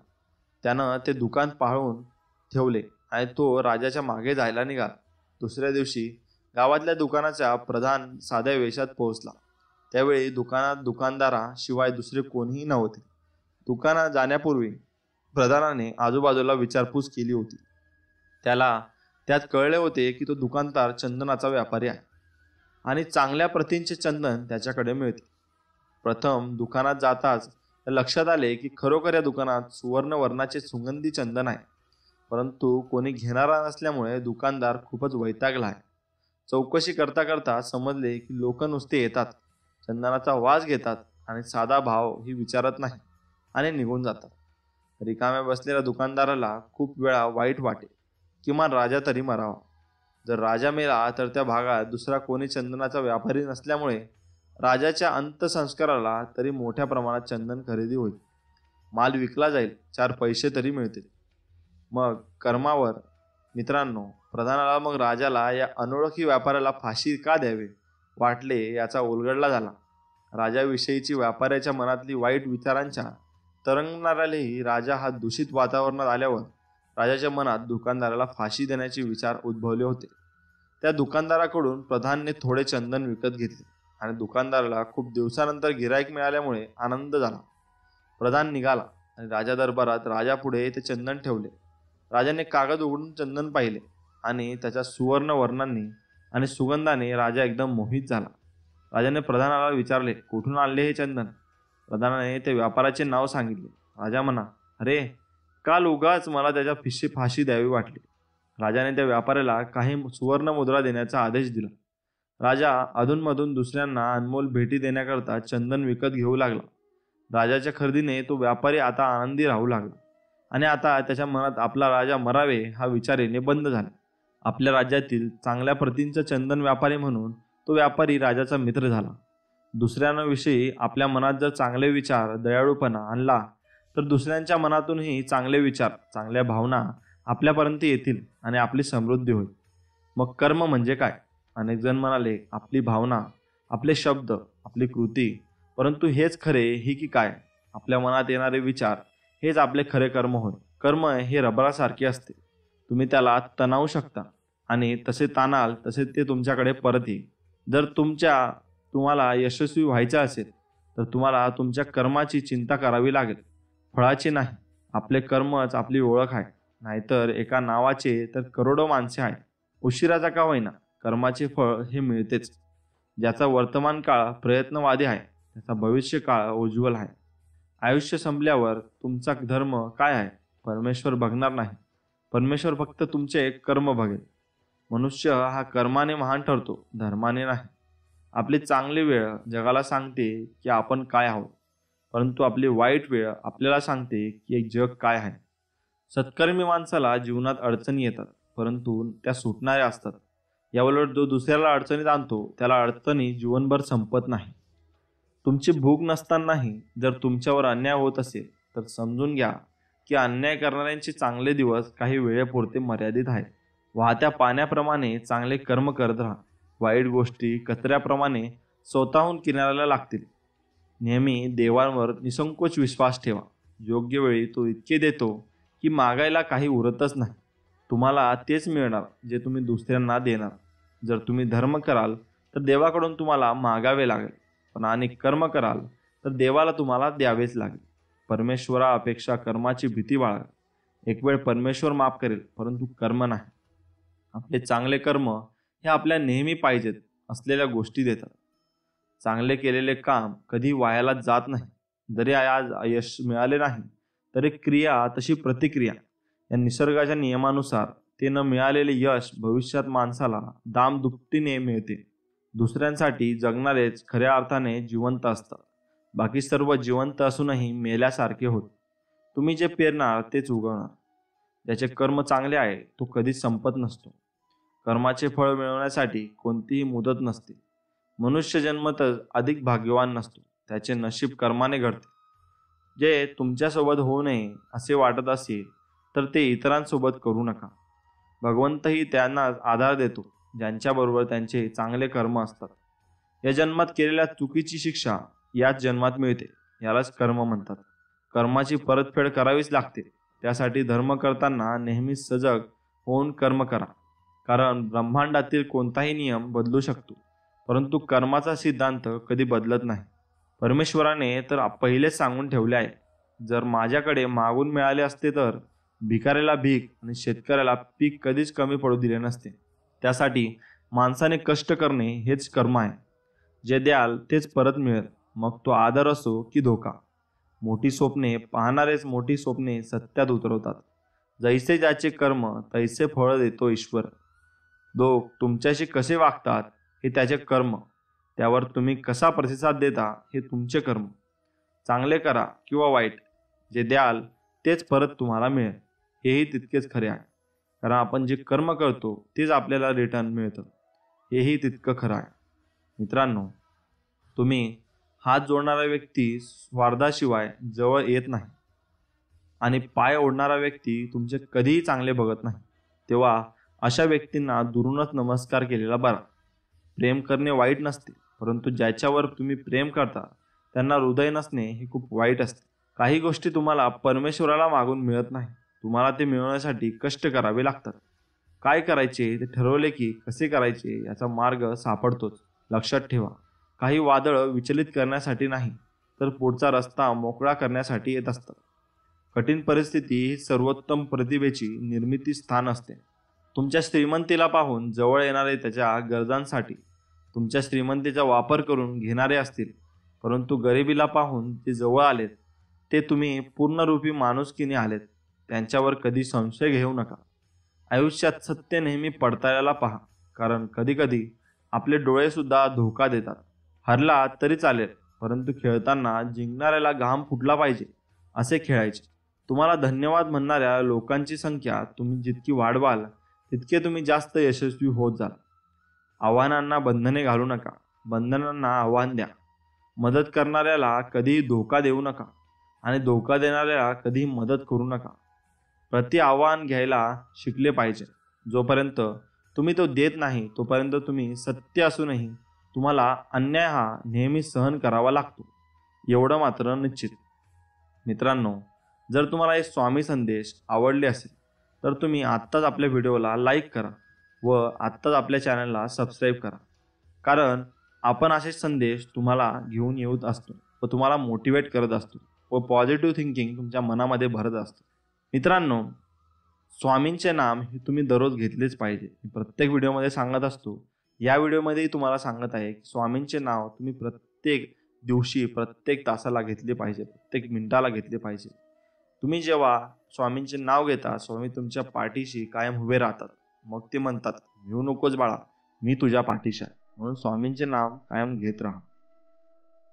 त्यानं ते दुकान पाहून ठेवले आणि तो राजाच्या मागे जायला निघाला. दुसऱ्या दिवशी गावातल्या दुकानाच्या प्रधान साध्या वेशात पोहोचला. त्यावेळी दुकानात दुकानदाराशिवाय दुसरे कोणीही नव्हते. दुकानात जाण्यापूर्वी प्रधानाने आजूबाजूला विचारपूस केली होती. त्याला त्यात कळले होते की तो दुकानदार चंदनाचा व्यापारी आहे आणि चांगल्या प्रतींचे चंदन त्याच्याकडे मिळते. प्रथम दुकानात जाताच लक्षात आले की खरोखर या दुकानात सुवर्णवर्णाचे सुगंधी चंदन आहे. परंतु कोणी घेणारा नसल्यामुळे दुकानदार खूपच वैतागला आहे. चौकशी करता करता समजले की लोक नुसते येतात, चंदनाचा वास घेतात आणि साधा भाव ही विचारत नाही आणि निघून जातात. रिकाम्या बसलेल्या दुकानदाराला खूप वेळा वाईट वाटे. किमान राजा तरी मरावा. जर राजा मेला तर त्या भागात दुसरा कोणी चंदनाचा व्यापारी नसल्यामुळे राजाच्या अंत्यसंस्काराला तरी मोठ्या प्रमाणात चंदन खरेदी होईल. माल विकला जाईल, 4 पैसे तरी मिळतील. मग कर्मावर. मित्रांनो, प्रधानाला मग राजाला या अनोळखी व्यापाऱ्याला फाशी का द्यावे वाटले याचा उलगडला झाला. राजाविषयीची व्यापाऱ्याच्या मनातली वाईट विचारांच्या तरंगणाऱ्यालाही राजा हा दूषित वातावरणात आल्यावर राजाच्या मनात दुकानदाराला फाशी देण्याचे विचार उद्भवले होते. त्या दुकानदाराकडून प्रधानने थोडे चंदन विकत घेतले आणि दुकानदाराला खूप दिवसानंतर गिराईक मिळाल्यामुळे आनंद झाला. प्रधान निघाला आणि राजा दरबारात राजापुढे ते चंदन ठेवले. राजाने कागद उघडून चंदन पाहिले आणि त्याच्या सुवर्ण वर्णांनी आणि सुगंधाने राजा एकदम मोहित झाला. राजाने प्रधानाला विचारले, कुठून आणले हे चंदन? प्रधानाने ते व्यापाराचे नाव सांगितले. राजा म्हणा, अरे, काल उगाच मला त्याच्या फाशी द्यावी वाटली. राजाने त्या व्यापाऱ्याला काही सुवर्ण मुद्रा देण्याचा आदेश दिला. राजा अधूनमधून दुसऱ्यांना अनमोल भेटी देण्याकरता चंदन विकत घेऊ लागला. राजाच्या खरेदीने तो व्यापारी आता आनंदी राहू लागला आणि आता त्याच्या मनात आपला राजा मरावे हा विचार येणे बंद झाला. आपल्या राज्यातील चांगल्या प्रतींचा चंदन व्यापारी म्हणून तो व्यापारी राजाचा मित्र झाला. दुसऱ्यांविषयी आपल्या मनात जर चांगले विचार, दयाळूपणा आणला तर दुसऱ्यांच्या मनातूनही चांगले विचार, चांगल्या भावना आपल्यापर्यंत येतील आणि आपली समृद्धी होईल. मग कर्म म्हणजे काय? अनेक जण म्हणाले, आपली भावना, आपले शब्द, आपली कृती. परंतु हेच खरे ही की काय? आपल्या मनात येणारे विचार हेच आपले खरे कर्म होय. कर्म हे रबरासारखे असते. तुम्ही त्याला तणावू शकता आणि तसे ताणाल तसे ते तुमच्याकडे परत येईल. जर तुम्हाला यशस्वी व्हायचे असेल तर तुम्हाला तुमच्या कर्माची चिंता करावी लागेल, फळाची नाही. आपले कर्मच आपली ओळख आहे. नाहीतर एका नावाचे तर करोडो माणसे आहेत. उशिराचा का होईना कर्माचे फळ हे मिळतेच. ज्याचा वर्तमान काळ प्रयत्नवादी आहे त्याचा भविष्य काळ उज्ज्वल आहे. आयुष्य संपल्यावर तुमचा धर्म काय आहे परमेश्वर बघणार नाही. परमेश्वर फक्त तुमचे कर्म बघेल. मनुष्य हा कर्माने महान ठरतो, धर्माने नाही. आपली चांगली वेळ जगाला सांगते की आपण काय आहोत, परंतु आपली वाईट वेळ आपल्याला सांगते की एक जग काय आहे. सत्कर्मी माणसाला जीवनात अडचणी येतात, परंतु त्या सुटणाऱ्या असतात. याउलट जो दुसऱ्याला अडचणीत आणतो त्याला अडचणी जीवनभर संपत नाही. तुमची भूक नसतानाही जर तुमच्यावर अन्याय होत असेल तर समजून घ्या की अन्याय करणाऱ्यांचे चांगले दिवस काही वेळेपुरते मर्यादित आहेत. वाहत्या पाण्याप्रमाणे चांगले कर्म करत राहा. वाईट गोष्टी कचऱ्याप्रमाणे स्वतःहून किनाऱ्याला लागतील. नेहमी देवांवर निसंकोच विश्वास ठेवा. योग्य वेळी तो इतके देतो की मागायला काही उरतच नाही. तुम्हाला तेच मिळणार जे तुम्ही दुसऱ्यांना देणार. जर तुम्ही धर्म कराल तर देवाकडून तुम्हाला मागावे लागेल, पण आणि कर्म कराल तर देवाला तुम्हाला द्यावेच लागेल. परमेश्वरापेक्षा कर्माची भीती बाळगा. एक वेळ परमेश्वर माफ करेल, परंतु कर्म नाही. आपले चांगले कर्म हे आपल्या नेहमी पाहिजेत असलेल्या गोष्टी देतात. चांगले केलेले काम कधी वायाला जात नाही. जरी आज यश मिळाले नाही तरी क्रिया तशी प्रतिक्रिया या निसर्गाच्या नियमानुसार ते न मिळालेले यश भविष्यात माणसाला दामदुपटीने मिळते. दुसऱ्यांसाठी जगणारेच खऱ्या अर्थाने जिवंत असतात. बाकी सर्व जिवंत असूनही मेल्यासारखे होत. तुम्ही जे पेरणार तेच उगवणार. ज्याचे कर्म चांगले आहे तो कधीच संपत नसतो. कर्माचे फळ मिळवण्यासाठी कोणतीही मुदत नसते. मनुष्य जन्मतच अधिक भाग्यवान नसतो. त्याचे नशीब कर्माने घडते. जे तुमच्यासोबत होऊ नये असे वाटत असेल तर ते इतरांसोबत करू नका. भगवंतही त्यांना आधार देतो ज्यांच्याबरोबर त्यांचे चांगले कर्म असतात. या जन्मात केलेल्या चुकीची शिक्षा याच जन्मात मिळते. यालाच कर्म म्हणतात. कर्माची परतफेड करावीच लागते. त्यासाठी धर्म करताना नेहमी सजग होऊन कर्म करा. कारण ब्रह्मांडातील कोणताही नियम बदलू शकतो, परंतु कर्माचा सिद्धांत कधी बदलत नाही. परमेश्वराने तर पहिलेच सांगून ठेवले आहे, जर माझ्याकडे मागून मिळाले असते तर भिकाऱ्याला भीक आणि शेतकऱ्याला पीक कधीच कमी पडू दिले नसते. त्यासाठी माणसाने कष्ट करणे हेच कर्म आहे. जे द्याल तेच परत मिळेल, मग तो आदर असो की धोका. मोठी स्वप्ने पाहणारेच मोठी स्वप्ने सत्यात उतरवतात. जैसे ज्याचे कर्म तैसे फळ देतो ईश्वर. लोक तुमच्याशी कसे वागतात हे त्याचे कर्म. त्यावर तुम्ही कसा प्रतिसाद देता हे तुमचे कर्म. चांगले करा किंवा वाईट, जे द्याल तेच परत तुम्हाला मिळेल, हेही तितकेच खरे आहे. कारण आपण जे कर्म करतो तेच आपल्याला रिटर्न मिळतं, हेही तितकं खरं आहे. मित्रांनो, तुम्ही हात जोडणारा व्यक्ती स्वार्थाशिवाय जवळ येत नाही आणि पाय ओढणारा व्यक्ती तुमचे कधीही चांगले बघत नाही. तेव्हा अशा व्यक्तींना दुरूनच नमस्कार केलेला बरा. प्रेम करणे वाईट नसते, परंतु ज्याच्यावर तुम्ही प्रेम करता त्यांना हृदय नसणे हे खूप वाईट असते. काही गोष्टी तुम्हाला परमेश्वराला मागून मिळत नाही. तुम्हाला ते मिळवण्यासाठी कष्ट करावे लागतात. काय करायचे ते ठरवले की कसे करायचे याचा मार्ग सापडतोच. लक्षात ठेवा, काही वादळ विचलित करण्यासाठी नाही तर पुढचा रस्ता मोकळा करण्यासाठी येत असतात. कठीण परिस्थिती ही सर्वोत्तम प्रतिभेची निर्मिती स्थान असते. तुमच्या श्रीमंतीला पाहून जवळ येणारे त्याच्या गरजांसाठी तुमच्या श्रीमंतीचा वापर करून घेणारे असतील, परंतु गरिबीला पाहून जे जवळ आलेत ते तुम्ही पूर्णरूपी माणुसकीने आलेत. त्यांच्यावर कधी संशय घेऊ नका. आयुष्यात सत्य नेहमी पडताळायला पहा, कारण कधीकधी आपले डोळे सुद्धा धोका देतात. हरला तरी चालेल, परंतु खेळताना जिंकणाऱ्याला घाम फुटला पाहिजे असे खेळायचे. तुम्हाला धन्यवाद म्हणणाऱ्या लोकांची संख्या तुम्ही जितकी वाढवाल तितके तुम्ही जास्त यशस्वी होत जाल. आव्हानांना बंधने घालू नका, बंधनांना आव्हान द्या. मदत करणाऱ्याला कधीही धोका देऊ नका आणि धोका देणाऱ्याला कधीही मदत करू नका. प्रति आव्हान घ्यायला शिकले पाहिजे. जोपर्यंत तुम्ही तो देत नाही तोपर्यंत तुम्ही सत्य असूनही तुम्हाला अन्याय हा नेहमी सहन करावा लागतो, एवढं मात्र निश्चित. मित्रांनो, जर तुम्हाला हे स्वामी संदेश आवडले असेल तर तुम्ही आत्ताच आपल्या व्हिडिओला लाईक करा व आत्ताच आपल्या चॅनलला सबस्क्राईब करा. कारण आपण असे संदेश तुम्हाला घेऊन येत असतो व तुम्हाला मोटिवेट करत असतो व पॉझिटिव्ह थिंकिंग तुमच्या मनामध्ये भरत असतो. मित्रांनो, स्वामींचे नाम हे तुम्ही दररोज घेतलेच पाहिजे. मी प्रत्येक व्हिडिओमध्ये सांगत असतो. या व्हिडिओमध्येही तुम्हाला सांगत आहे की स्वामींचे नाव तुम्ही प्रत्येक दिवशी प्रत्येक तासाला घेतले पाहिजे, प्रत्येक मिनिटाला घेतले पाहिजे. तुम्ही जेव्हा स्वामींचे नाव घेता, स्वामी तुमच्या पाठीशी कायम उभे राहतात. मग ते म्हणतात, भिवू नकोस बाळा, मी तुझ्या पाठीशी आहे. म्हणून स्वामींचे नाव कायम घेत राहा.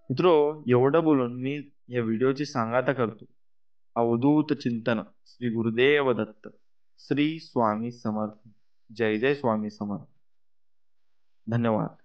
मित्रो, एवढं बोलून मी या व्हिडिओची सांगता करतो. अवधूत चिंतन श्री गुरुदेव दत्त. श्री स्वामी समर्थ. जय जय स्वामी समर्थ. धन्यवाद.